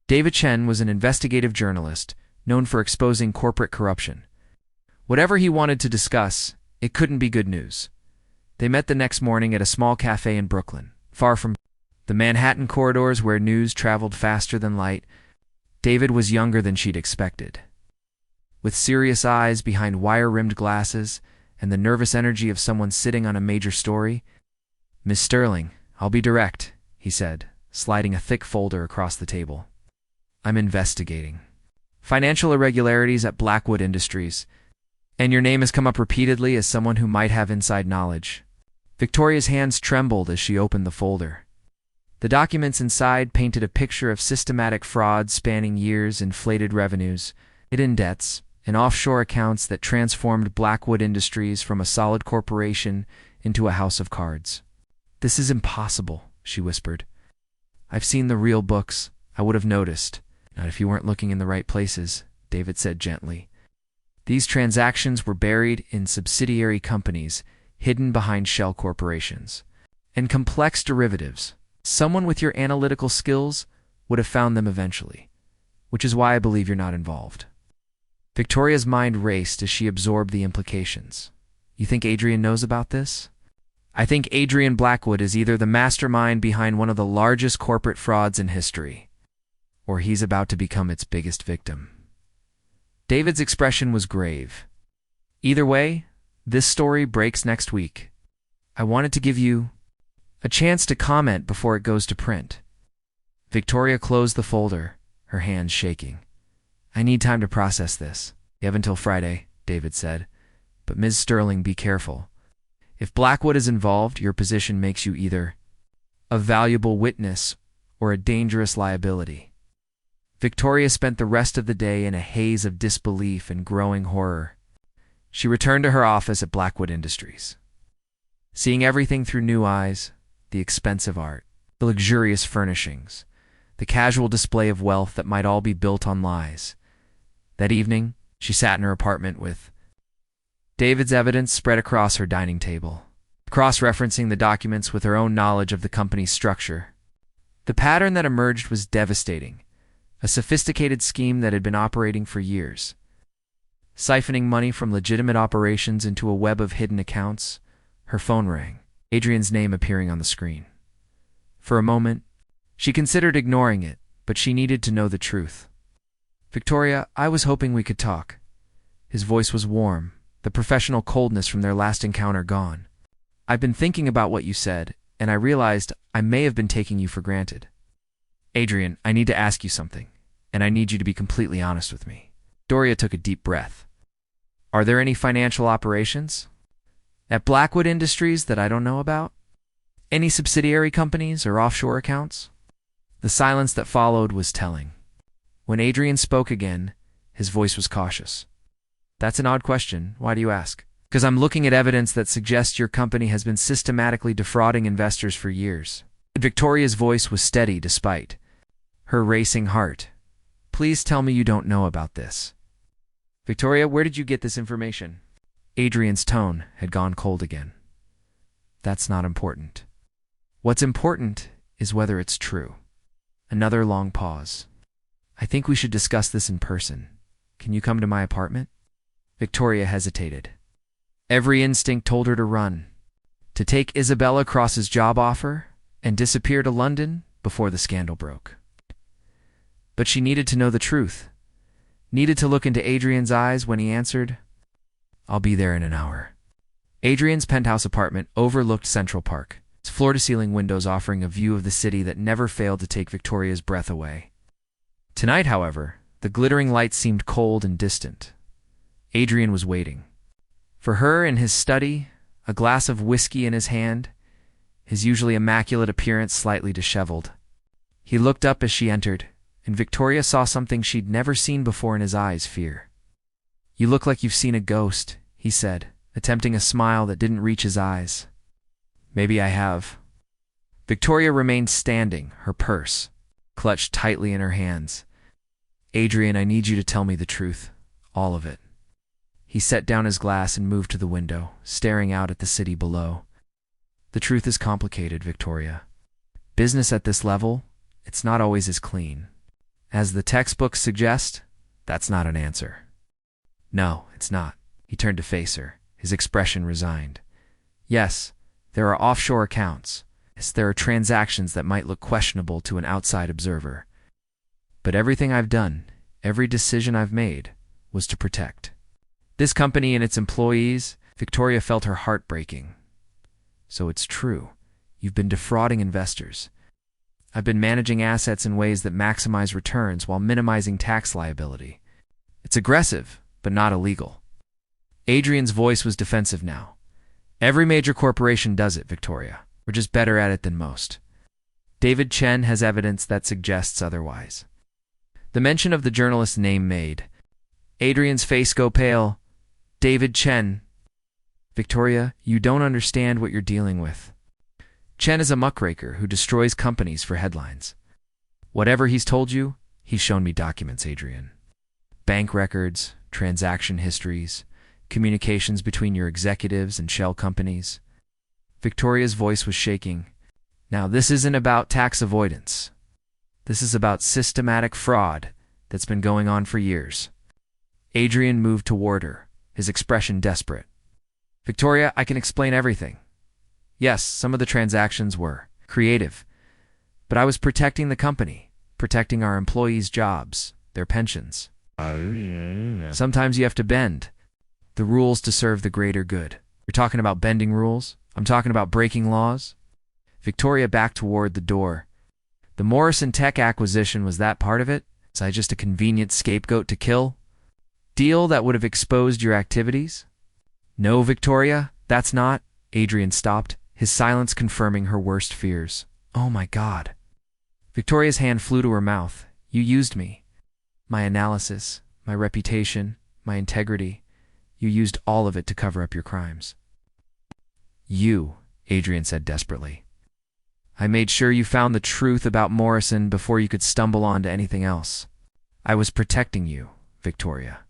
David Chen was an investigative journalist known for exposing corporate corruption. Whatever he wanted to discuss, it couldn't be good news. They met the next morning at a small cafe in Brooklyn, far from the Manhattan corridors where news traveled faster than light. David was younger than she'd expected. With serious eyes behind wire-rimmed glasses and the nervous energy of someone sitting on a major story. Miss Sterling, I'll be direct, he said, sliding a thick folder across the table. I'm investigating financial irregularities at Blackwood Industries, and your name has come up repeatedly as someone who might have inside knowledge. Victoria's hands trembled as she opened the folder. The documents inside painted a picture of systematic fraud spanning years, inflated revenues, hidden debts, and offshore accounts that transformed Blackwood Industries from a solid corporation into a house of cards. This is impossible, she whispered. I've seen the real books. I would have noticed. Not if you weren't looking in the right places, David said gently. These transactions were buried in subsidiary companies, hidden behind shell corporations, and complex derivatives. Someone with your analytical skills would have found them eventually, which is why I believe you're not involved. Victoria's mind raced as she absorbed the implications. You think Adrian knows about this? I think Adrian Blackwood is either the mastermind behind one of the largest corporate frauds in history, or he's about to become its biggest victim. David's expression was grave. Either way, this story breaks next week. I wanted to give you a chance to comment before it goes to print. Victoria closed the folder, her hands shaking. I need time to process this. You have until Friday, David said. But Ms. Sterling, be careful. If Blackwood is involved, your position makes you either a valuable witness or a dangerous liability. Victoria spent the rest of the day in a haze of disbelief and growing horror. She returned to her office at Blackwood Industries. Seeing everything through new eyes, the expensive art, the luxurious furnishings, the casual display of wealth that might all be built on lies. That evening, she sat in her apartment with David's evidence spread across her dining table, cross-referencing the documents with her own knowledge of the company's structure. The pattern that emerged was devastating, a sophisticated scheme that had been operating for years, siphoning money from legitimate operations into a web of hidden accounts. Her phone rang, Adrian's name appearing on the screen. For a moment, she considered ignoring it, but she needed to know the truth. Victoria, I was hoping we could talk. His voice was warm, the professional coldness from their last encounter gone. I've been thinking about what you said, and I realized I may have been taking you for granted. Adrian, I need to ask you something, and I need you to be completely honest with me. Victoria took a deep breath. Are there any financial operations at Blackwood Industries that I don't know about? Any subsidiary companies or offshore accounts? The silence that followed was telling. When Adrian spoke again, his voice was cautious. That's an odd question. Why do you ask? Because I'm looking at evidence that suggests your company has been systematically defrauding investors for years. Victoria's voice was steady despite her racing heart. Please tell me you don't know about this. Victoria, where did you get this information? Adrian's tone had gone cold again. That's not important. What's important is whether it's true. Another long pause. I think we should discuss this in person. Can you come to my apartment? Victoria hesitated. Every instinct told her to run, to take Isabella Cross's job offer and disappear to London before the scandal broke. But she needed to know the truth, needed to look into Adrian's eyes when he answered, I'll be there in an hour. Adrian's penthouse apartment overlooked Central Park, its floor-to-ceiling windows offering a view of the city that never failed to take Victoria's breath away. Tonight, however, the glittering lights seemed cold and distant. Adrian was waiting. For her in his study, a glass of whiskey in his hand, his usually immaculate appearance slightly disheveled. He looked up as she entered, and Victoria saw something she'd never seen before in his eyes, fear. You look like you've seen a ghost, he said, attempting a smile that didn't reach his eyes. Maybe I have. Victoria remained standing, her purse clutched tightly in her hands. Adrian, I need you to tell me the truth. All of it. He set down his glass and moved to the window, staring out at the city below. The truth is complicated, Victoria. Business at this level, it's not always as clean. As the textbooks suggest, that's not an answer. No, it's not. He turned to face her, his expression resigned. Yes, there are offshore accounts. Yes, there are transactions that might look questionable to an outside observer. But everything I've done, every decision I've made, was to protect this company and its employees. Victoria felt her heart breaking. So it's true. You've been defrauding investors. I've been managing assets in ways that maximize returns while minimizing tax liability. It's aggressive, but not illegal. Adrian's voice was defensive now. Every major corporation does it, Victoria. We're just better at it than most. David Chen has evidence that suggests otherwise. The mention of the journalist's name made Adrian's face go pale. David Chen. Victoria, you don't understand what you're dealing with. Chen is a muckraker who destroys companies for headlines. Whatever he's told you, he's shown me documents, Adrian. Bank records, transaction histories, communications between your executives and shell companies. Victoria's voice was shaking. Now, this isn't about tax avoidance. This is about systematic fraud that's been going on for years. Adrian moved toward her, his expression desperate. Victoria, I can explain everything. Yes, some of the transactions were creative, but I was protecting the company, protecting our employees' jobs, their pensions. Sometimes you have to bend the rules to serve the greater good. You're talking about bending rules? I'm talking about breaking laws? Victoria backed toward the door. The Morrison Tech acquisition, was that part of it? Was I just a convenient scapegoat to kill? Deal that would have exposed your activities? No, Victoria, that's not. Adrian stopped, his silence confirming her worst fears. Oh my God. Victoria's hand flew to her mouth. You used me. My analysis, my reputation, my integrity. You used all of it to cover up your crimes. You, Adrian said desperately. I made sure you found the truth about Morrison before you could stumble onto anything else. I was protecting you, Victoria,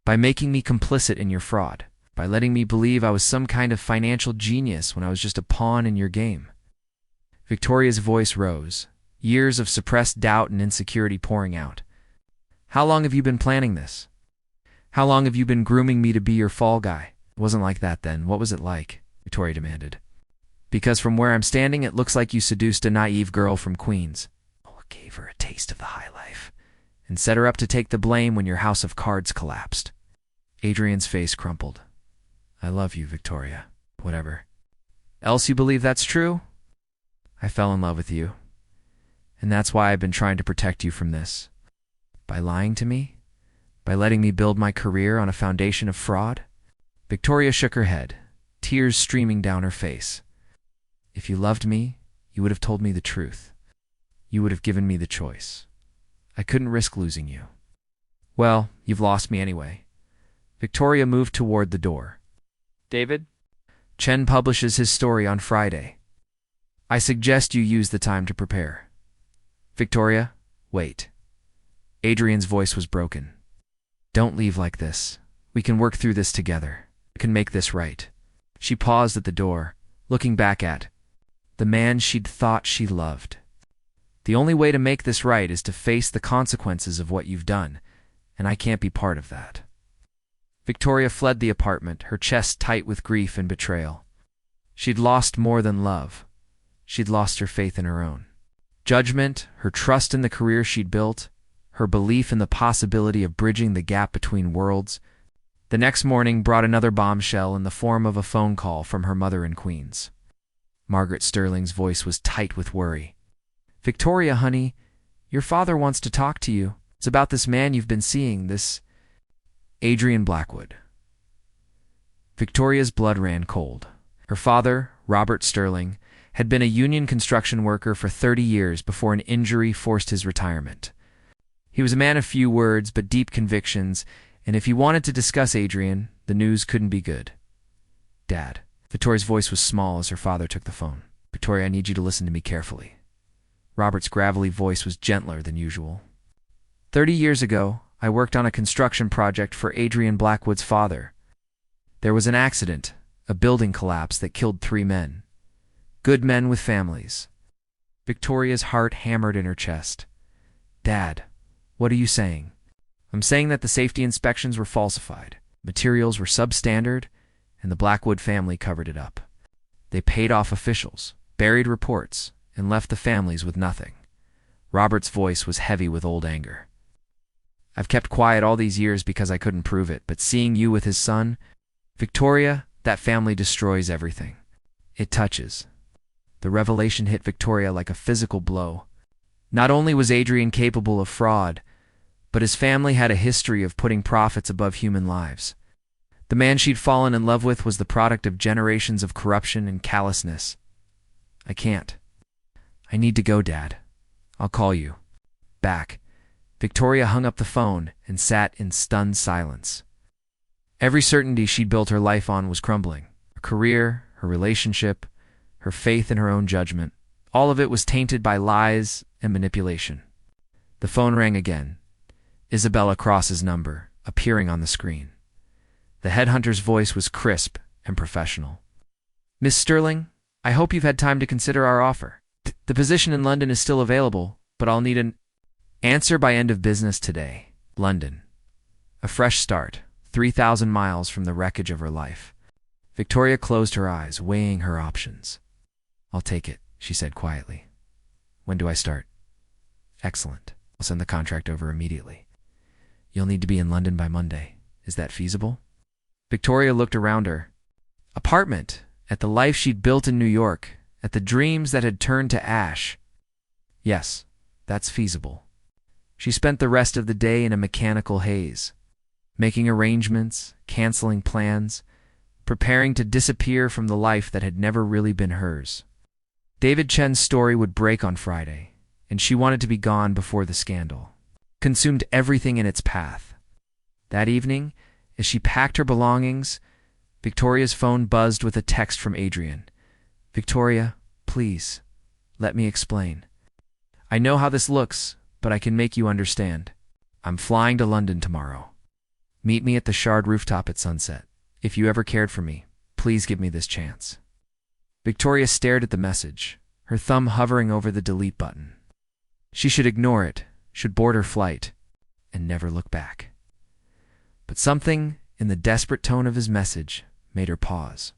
by making me complicit in your fraud, by letting me believe I was some kind of financial genius when I was just a pawn in your game. Victoria's voice rose, years of suppressed doubt and insecurity pouring out. How long have you been planning this? How long have you been grooming me to be your fall guy? It wasn't like that then. What was it like? Victoria demanded. Because from where I'm standing, it looks like you seduced a naive girl from Queens. Oh, it gave her a taste of the high life, and set her up to take the blame when your house of cards collapsed. Adrian's face crumpled. I love you, Victoria. Whatever. Else you believe that's true? I fell in love with you. And that's why I've been trying to protect you from this. By lying to me? By letting me build my career on a foundation of fraud? Victoria shook her head, tears streaming down her face. If you loved me, you would have told me the truth. You would have given me the choice. I couldn't risk losing you. Well, you've lost me anyway. Victoria moved toward the door. David? Chen publishes his story on Friday. I suggest you use the time to prepare. Victoria, wait. Adrian's voice was broken. Don't leave like this. We can work through this together. We can make this right. She paused at the door, looking back at the man she'd thought she loved. The only way to make this right is to face the consequences of what you've done, and I can't be part of that. Victoria fled the apartment, her chest tight with grief and betrayal. She'd lost more than love. She'd lost her faith in her own judgment, her trust in the career she'd built, her belief in the possibility of bridging the gap between worlds. The next morning brought another bombshell in the form of a phone call from her mother in Queens. Margaret Sterling's voice was tight with worry. Victoria, honey, your father wants to talk to you. It's about this man you've been seeing, this Adrian Blackwood. Victoria's blood ran cold. Her father, Robert Sterling, had been a union construction worker for 30 years before an injury forced his retirement. He was a man of few words but deep convictions, And if you wanted to discuss Adrian, the news couldn't be good. Dad. Victoria's voice was small as her father took the phone. Victoria, I need you to listen to me carefully. Robert's gravelly voice was gentler than usual. 30 years ago, I worked on a construction project for Adrian Blackwood's father. There was an accident, a building collapse that killed 3 men. Good men with families. Victoria's heart hammered in her chest. Dad, what are you saying? I'm saying that the safety inspections were falsified. Materials were substandard, and the Blackwood family covered it up. They paid off officials, buried reports, and left the families with nothing. Robert's voice was heavy with old anger. I've kept quiet all these years because I couldn't prove it, but seeing you with his son, Victoria, that family destroys everything. It touches. The revelation hit Victoria like a physical blow. Not only was Adrian capable of fraud, but his family had a history of putting profits above human lives. The man she'd fallen in love with was the product of generations of corruption and callousness. I can't. I need to go, Dad. I'll call you. Back. Victoria hung up the phone and sat in stunned silence. Every certainty she'd built her life on was crumbling. Her career, her relationship, her faith in her own judgment. All of it was tainted by lies and manipulation. The phone rang again. Isabella Cross's number, appearing on the screen. The headhunter's voice was crisp and professional. Miss Sterling, I hope you've had time to consider our offer. The position in London is still available, but I'll need an answer by end of business today. London. A fresh start, 3,000 miles from the wreckage of her life. Victoria closed her eyes, weighing her options. I'll take it, she said quietly. When do I start? Excellent. I'll send the contract over immediately. You'll need to be in London by Monday. Is that feasible? Victoria looked around her. Apartment, at the life she'd built in New York, at the dreams that had turned to ash. Yes, that's feasible. She spent the rest of the day in a mechanical haze, making arrangements, canceling plans, preparing to disappear from the life that had never really been hers. David Chen's story would break on Friday, and she wanted to be gone before the scandal consumed everything in its path. That evening, as she packed her belongings, Victoria's phone buzzed with a text from Adrian. Victoria, please, let me explain. I know how this looks, but I can make you understand. I'm flying to London tomorrow. Meet me at the Shard rooftop at sunset. If you ever cared for me, please give me this chance. Victoria stared at the message, her thumb hovering over the delete button. She should ignore it, should board her flight, and never look back. But something in the desperate tone of his message made her pause.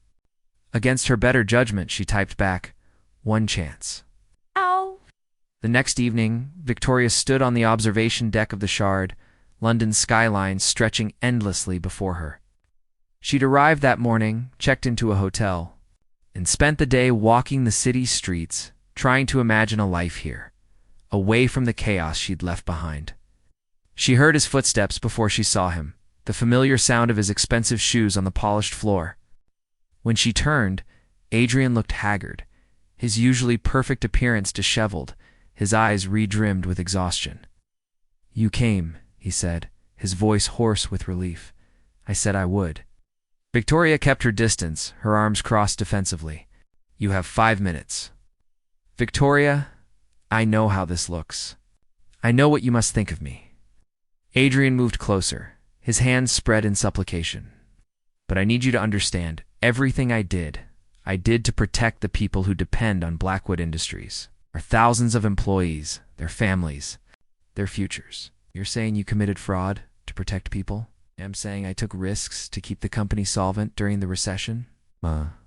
Against her better judgment, she typed back, "One chance." Ow. The next evening, Victoria stood on the observation deck of the Shard, London's skyline stretching endlessly before her. She'd arrived that morning, checked into a hotel, and spent the day walking the city's streets, trying to imagine a life here, away from the chaos she'd left behind. She heard his footsteps before she saw him, the familiar sound of his expensive shoes on the polished floor. When she turned, Adrian looked haggard, his usually perfect appearance disheveled, his eyes redrimmed with exhaustion. You came, he said, his voice hoarse with relief. I said I would. Victoria kept her distance, her arms crossed defensively. You have 5 minutes. Victoria, I know how this looks. I know what you must think of me. Adrian moved closer, his hands spread in supplication. But I need you to understand, everything I did to protect the people who depend on Blackwood Industries. Our thousands of employees, their families, their futures. You're saying you committed fraud to protect people? I'm saying I took risks to keep the company solvent during the recession?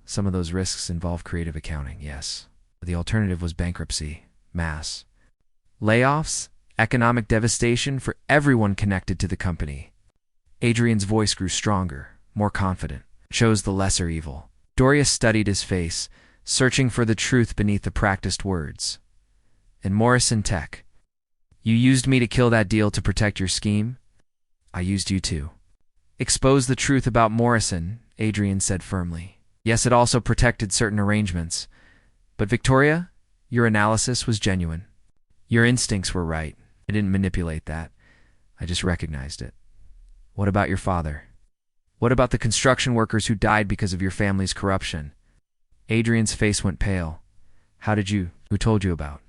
Some of those risks involve creative accounting, yes. The alternative was bankruptcy, mass layoffs, economic devastation for everyone connected to the company. Adrian's voice grew stronger, more confident, chose the lesser evil. Doria studied his face, searching for the truth beneath the practiced words. And Morrison Tech. You used me to kill that deal to protect your scheme? I used you too. Expose the truth about Morrison, Adrian said firmly. Yes, it also protected certain arrangements. But Victoria, your analysis was genuine. Your instincts were right. I didn't manipulate that. I just recognized it. What about your father? What about the construction workers who died because of your family's corruption? Adrian's face went pale. Who told you about?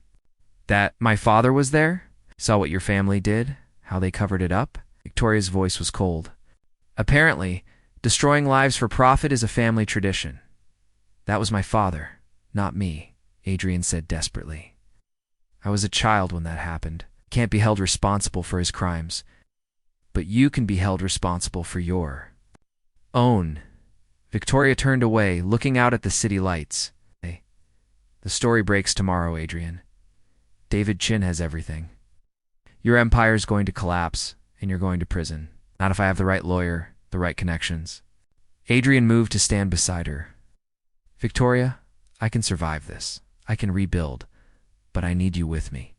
That my father was there? Saw what your family did? How they covered it up? Victoria's voice was cold. Apparently, destroying lives for profit is a family tradition. That was my father, not me, Adrian said desperately. I was a child when that happened. Can't be held responsible for his crimes. But you can be held responsible for your own. Victoria turned away, looking out at the city lights. Hey, the story breaks tomorrow, Adrian. David Chin has everything. Your empire's going to collapse, and you're going to prison. Not if I have the right lawyer, the right connections. Adrian moved to stand beside her. Victoria, I can survive this. I can rebuild. But I need you with me.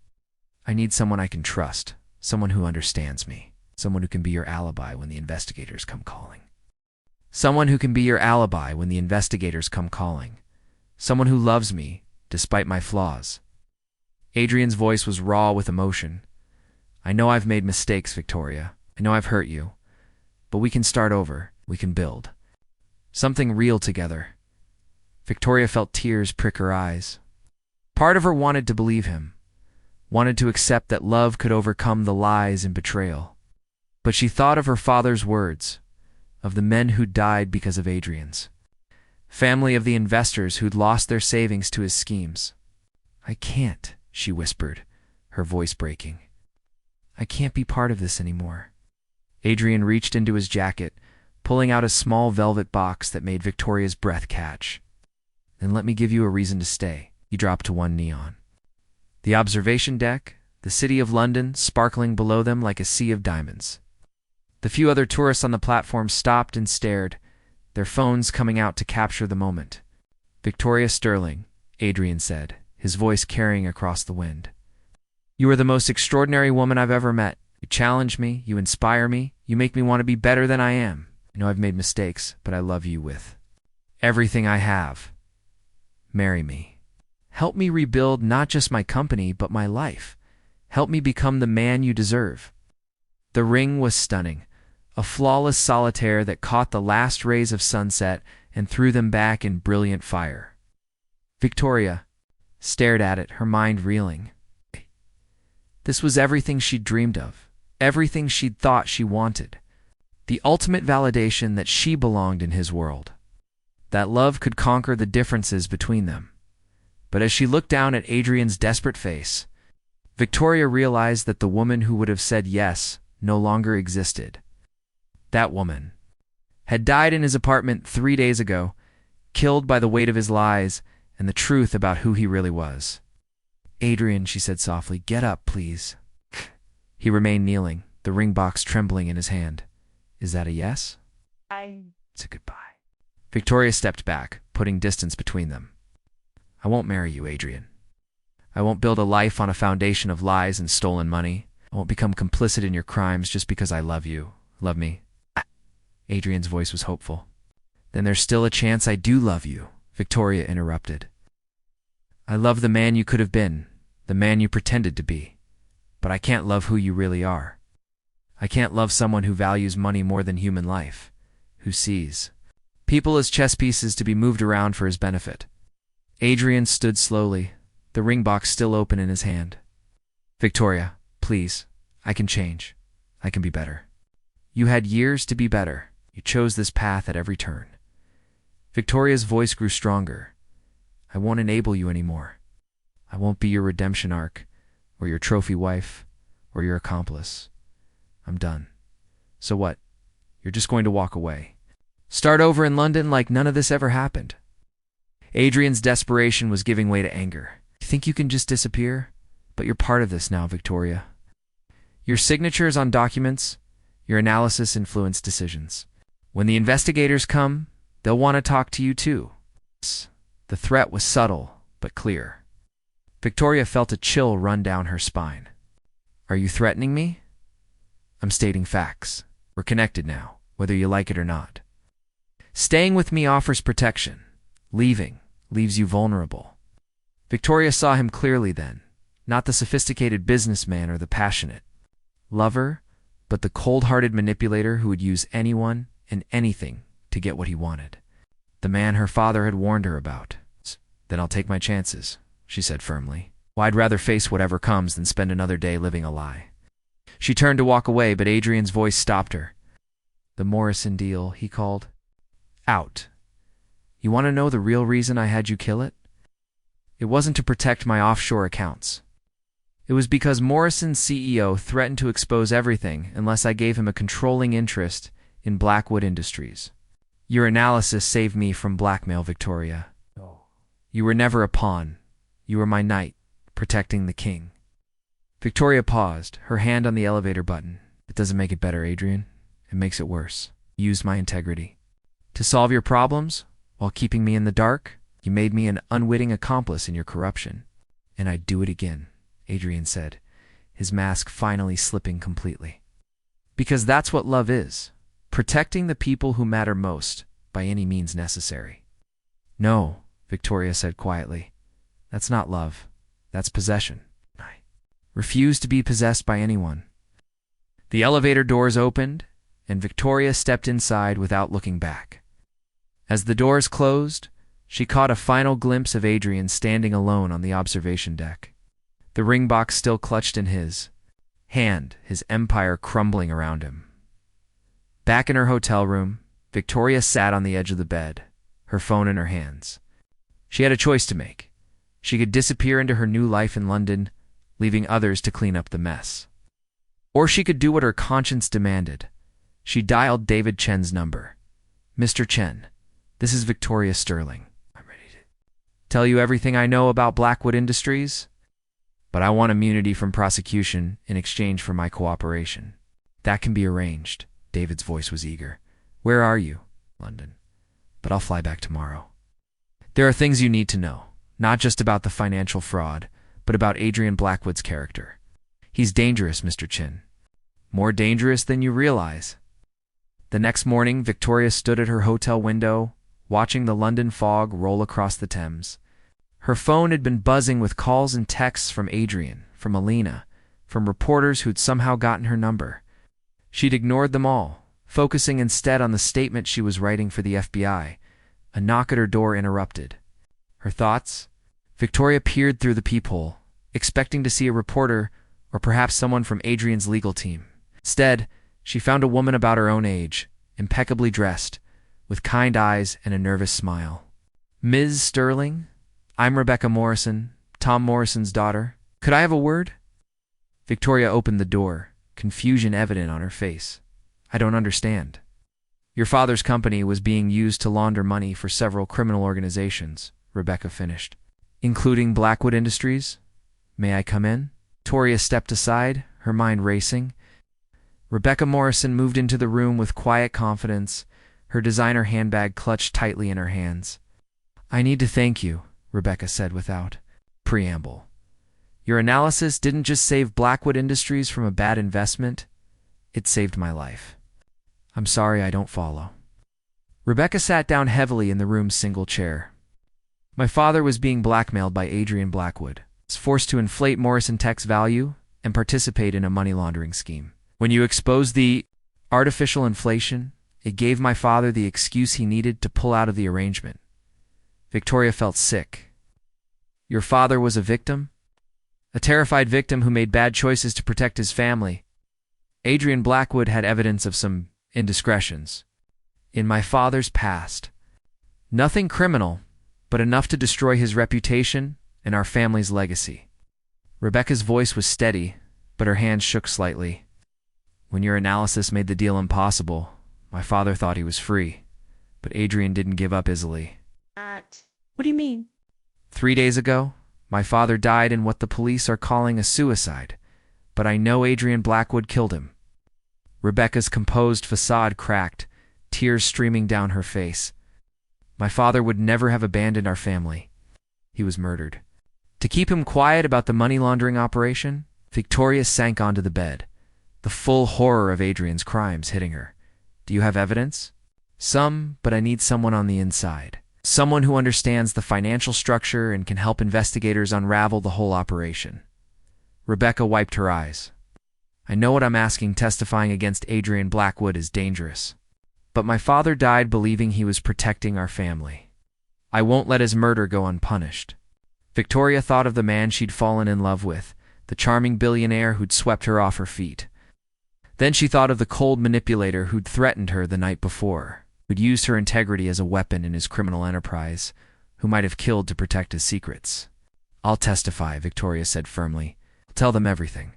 I need someone I can trust, someone who understands me, someone who can be your alibi when the investigators come calling. Someone who can be your alibi when the investigators come calling. Someone who loves me, despite my flaws. Adrian's voice was raw with emotion. I know I've made mistakes, Victoria. I know I've hurt you. But we can start over. We can build something real together. Victoria felt tears prick her eyes. Part of her wanted to believe him, wanted to accept that love could overcome the lies and betrayal. But she thought of her father's words, of the men who'd died because of Adrian's family, of the investors who'd lost their savings to his schemes. I can't, she whispered, her voice breaking. I can't be part of this anymore. Adrian reached into his jacket, pulling out a small velvet box that made Victoria's breath catch. Then let me give you a reason to stay. He dropped to one knee on the observation deck, the city of London sparkling below them like a sea of diamonds. The few other tourists on the platform stopped and stared, their phones coming out to capture the moment. Victoria Sterling, Adrian said, his voice carrying across the wind. You are the most extraordinary woman I've ever met. You challenge me, you inspire me, you make me want to be better than I am. I know I've made mistakes, but I love you with everything I have. Marry me. Help me rebuild not just my company, but my life. Help me become the man you deserve. The ring was stunning, a flawless solitaire that caught the last rays of sunset and threw them back in brilliant fire. Victoria stared at it, her mind reeling. This was everything she'd dreamed of, everything she'd thought she wanted. The ultimate validation that she belonged in his world, that love could conquer the differences between them. But as she looked down at Adrian's desperate face, Victoria realized that the woman who would have said yes no longer existed. That woman had died in his apartment 3 days ago, killed by the weight of his lies and the truth about who he really was. Adrian, she said softly, get up, please. He remained kneeling, the ring box trembling in his hand. Is that a yes? It's a goodbye. Victoria stepped back, putting distance between them. I won't marry you, Adrian. I won't build a life on a foundation of lies and stolen money. I won't become complicit in your crimes just because I love you. Love me? Adrian's voice was hopeful. Then there's still a chance I do love you, Victoria interrupted. I love the man you could have been, the man you pretended to be. But I can't love who you really are. I can't love someone who values money more than human life, who sees people as chess pieces to be moved around for his benefit. Adrian stood slowly, the ring box still open in his hand. Victoria, please, I can change. I can be better. You had years to be better. You chose this path at every turn. Victoria's voice grew stronger. I won't enable you anymore. I won't be your redemption arc, or your trophy wife, or your accomplice. I'm done. So what? You're just going to walk away. Start over in London like none of this ever happened. Adrian's desperation was giving way to anger. You think you can just disappear? But you're part of this now, Victoria. Your signatures on documents, your analysis influence decisions. When the investigators come, they'll want to talk to you too. The threat was subtle, but clear. Victoria felt a chill run down her spine. Are you threatening me? I'm stating facts. We're connected now, whether you like it or not. Staying with me offers protection. Leaving leaves you vulnerable. Victoria saw him clearly then, not the sophisticated businessman or the passionate lover, but the cold-hearted manipulator who would use anyone and anything to get what he wanted. The man her father had warned her about. "Then I'll take my chances," she said firmly. "Well, I'd rather face whatever comes than spend another day living a lie." She turned to walk away, but Adrian's voice stopped her. "The Morrison deal," he called. "Out. You want to know the real reason I had you kill it? It wasn't to protect my offshore accounts. It was because Morrison's CEO threatened to expose everything unless I gave him a controlling interest in Blackwood Industries. Your analysis saved me from blackmail, Victoria. You were never a pawn. You were my knight, protecting the king." Victoria paused, her hand on the elevator button. "It doesn't make it better, Adrian. It makes it worse. You used my integrity to solve your problems while keeping me in the dark. You made me an unwitting accomplice in your corruption. And I'd do it again," Adrian said, his mask finally slipping completely. "Because that's what love is. Protecting the people who matter most by any means necessary." "No," Victoria said quietly. "That's not love. That's possession. I refuse to be possessed by anyone." The elevator doors opened, and Victoria stepped inside without looking back. As the doors closed, she caught a final glimpse of Adrian standing alone on the observation deck, the ring box still clutched in his hand, his empire crumbling around him. Back in her hotel room, Victoria sat on the edge of the bed, her phone in her hands. She had a choice to make. She could disappear into her new life in London, leaving others to clean up the mess. Or she could do what her conscience demanded. She dialed David Chen's number. "Mr. Chen, this is Victoria Sterling. I'm ready to tell you everything I know about Blackwood Industries, but I want immunity from prosecution in exchange for my cooperation." "That can be arranged." David's voice was eager. "Where are you?" "London. But I'll fly back tomorrow. There are things you need to know, not just about the financial fraud, but about Adrian Blackwood's character. He's dangerous, Mr. Chen. More dangerous than you realize." The next morning, Victoria stood at her hotel window, watching the London fog roll across the Thames. Her phone had been buzzing with calls and texts from Adrian, from Alina, from reporters who'd somehow gotten her number. She'd ignored them all, focusing instead on the statement she was writing for the FBI. A knock at her door interrupted her thoughts. Victoria peered through the peephole, expecting to see a reporter or perhaps someone from Adrian's legal team. Instead, she found a woman about her own age, impeccably dressed, with kind eyes and a nervous smile. "Ms. Sterling, I'm Rebecca Morrison, Tom Morrison's daughter. Could I have a word?" Victoria opened the door, confusion evident on her face. "I don't understand." "Your father's company was being used to launder money for several criminal organizations," Rebecca finished, "including Blackwood Industries. May I come in?" Victoria stepped aside, her mind racing. Rebecca Morrison moved into the room with quiet confidence, her designer handbag clutched tightly in her hands. "I need to thank you," Rebecca said without preamble. "Your analysis didn't just save Blackwood Industries from a bad investment, it saved my life. I'm sorry I don't follow." Rebecca sat down heavily in the room's single chair. "My father was being blackmailed by Adrian Blackwood. He was forced to inflate Morrison Tech's value and participate in a money laundering scheme. When you exposed the artificial inflation, it gave my father the excuse he needed to pull out of the arrangement." Victoria felt sick. "Your father was a victim? A terrified victim who made bad choices to protect his family. Adrian Blackwood had evidence of some indiscretions in my father's past. Nothing criminal, but enough to destroy his reputation and our family's legacy." Rebecca's voice was steady, but her hands shook slightly. "When your analysis made the deal impossible, my father thought he was free, but Adrian didn't give up easily." What do you mean? 3 days ago, my father died in what the police are calling a suicide, but I know Adrian Blackwood killed him." Rebecca's composed facade cracked, tears streaming down her face. "My father would never have abandoned our family. He was murdered." To keep him quiet about the money laundering operation, Victoria sank onto the bed, the full horror of Adrian's crimes hitting her. "Do you have evidence?" "Some, but I need someone on the inside. Someone who understands the financial structure and can help investigators unravel the whole operation." Rebecca wiped her eyes. I know what I'm asking. Testifying against Adrian Blackwood is dangerous. But my father died believing he was protecting our family. I won't let his murder go unpunished. Victoria thought of the man she'd fallen in love with, the charming billionaire who'd swept her off her feet. Then she thought of the cold manipulator who'd threatened her the night before, who'd used her integrity as a weapon in his criminal enterprise, who might have killed to protect his secrets. I'll testify, Victoria said firmly. I'll tell them everything.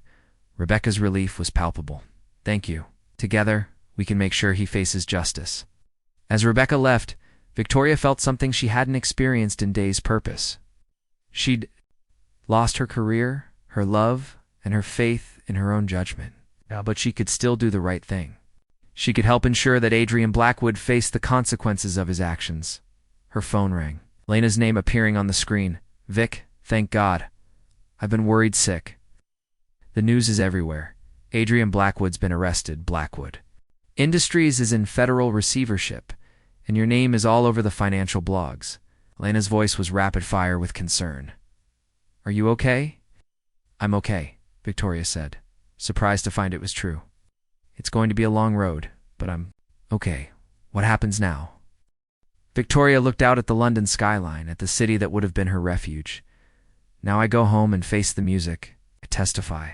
Rebecca's relief was palpable. Thank you. Together, we can make sure he faces justice. As Rebecca left, Victoria felt something she hadn't experienced in days purpose. She'd lost her career, her love, and her faith in her own judgment. But she could still do the right thing. She could help ensure that Adrian Blackwood faced the consequences of his actions. Her phone rang. Lena's name appearing on the screen. Vic, thank God. I've been worried sick. The news is everywhere. Adrian Blackwood's been arrested. Blackwood Industries is in federal receivership, and your name is all over the financial blogs. Lena's voice was rapid fire with concern. Are you okay? I'm okay, Victoria said, surprised to find it was true. It's going to be a long road, but I'm okay. What happens now? Victoria looked out at the London skyline, at the city that would have been her refuge. Now I go home and face the music. I testify.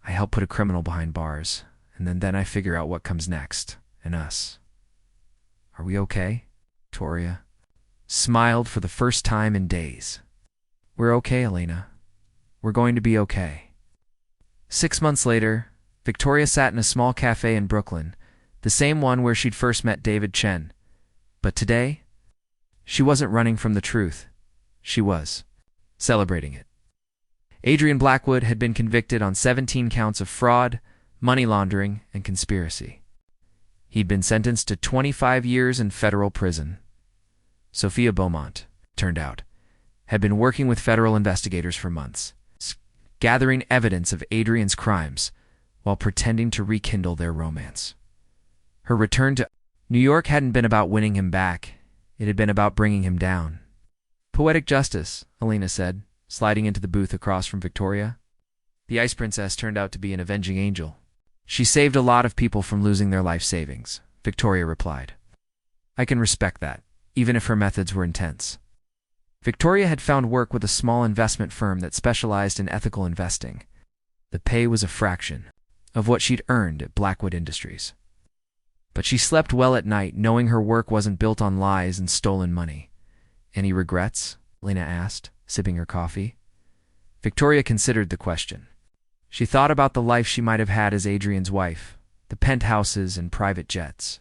I help put a criminal behind bars, and then I figure out what comes next, and us. Are we okay? Victoria smiled for the first time in days. We're okay, Elena. We're going to be okay. 6 months later, Victoria sat in a small cafe in Brooklyn, the same one where she'd first met David Chen. But today, she wasn't running from the truth. She was celebrating it. Adrian Blackwood had been convicted on 17 counts of fraud, money laundering, and conspiracy. He'd been sentenced to 25 years in federal prison. Sophia Beaumont, turned out, had been working with federal investigators for months, gathering evidence of Adrian's crimes while pretending to rekindle their romance. Her return to New York hadn't been about winning him back. It had been about bringing him down. Poetic justice, Elena said, sliding into the booth across from Victoria. The Ice Princess turned out to be an avenging angel. She saved a lot of people from losing their life savings, Victoria replied. I can respect that, even if her methods were intense. Victoria had found work with a small investment firm that specialized in ethical investing. The pay was a fraction of what she'd earned at Blackwood Industries. But she slept well at night, knowing her work wasn't built on lies and stolen money. Any regrets? Lena asked, sipping her coffee. Victoria considered the question. She thought about the life she might have had as Adrian's wife, the penthouses and private jets,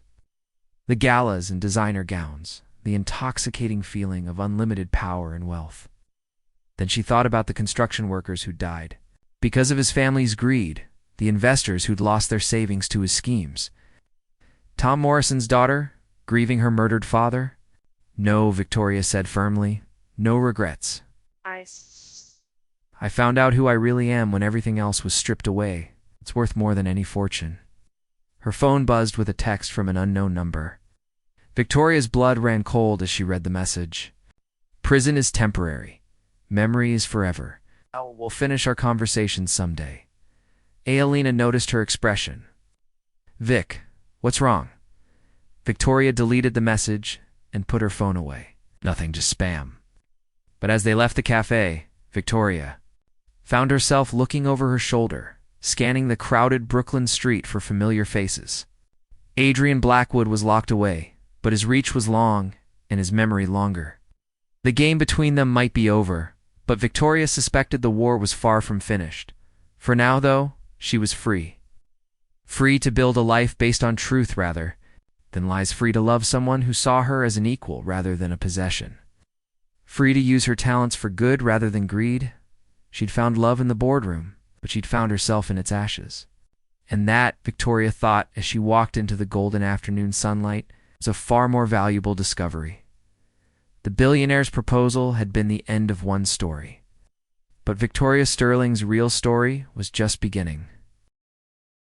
the galas and designer gowns, the intoxicating feeling of unlimited power and wealth. Then she thought about the construction workers who'd died because of his family's greed, the investors who'd lost their savings to his schemes. Tom Morrison's daughter, grieving her murdered father? No, Victoria said firmly. No regrets. I found out who I really am when everything else was stripped away. It's worth more than any fortune. Her phone buzzed with a text from an unknown number. Victoria's blood ran cold as she read the message. Prison is temporary. Memory is forever. We'll finish our conversation someday. Aelina noticed her expression. Vic, what's wrong? Victoria deleted the message and put her phone away. Nothing, just spam. But as they left the cafe, Victoria found herself looking over her shoulder, scanning the crowded Brooklyn street for familiar faces. Adrian Blackwood was locked away, but his reach was long and his memory longer. The game between them might be over, but Victoria suspected the war was far from finished. For now, though, she was free. Free to build a life based on truth rather than lies, free to love someone who saw her as an equal rather than a possession. Free to use her talents for good rather than greed. She'd found love in the boardroom, but she'd found herself in its ashes. And that, Victoria thought as she walked into the golden afternoon sunlight, was a far more valuable discovery. The billionaire's proposal had been the end of one story. But Victoria Sterling's real story was just beginning.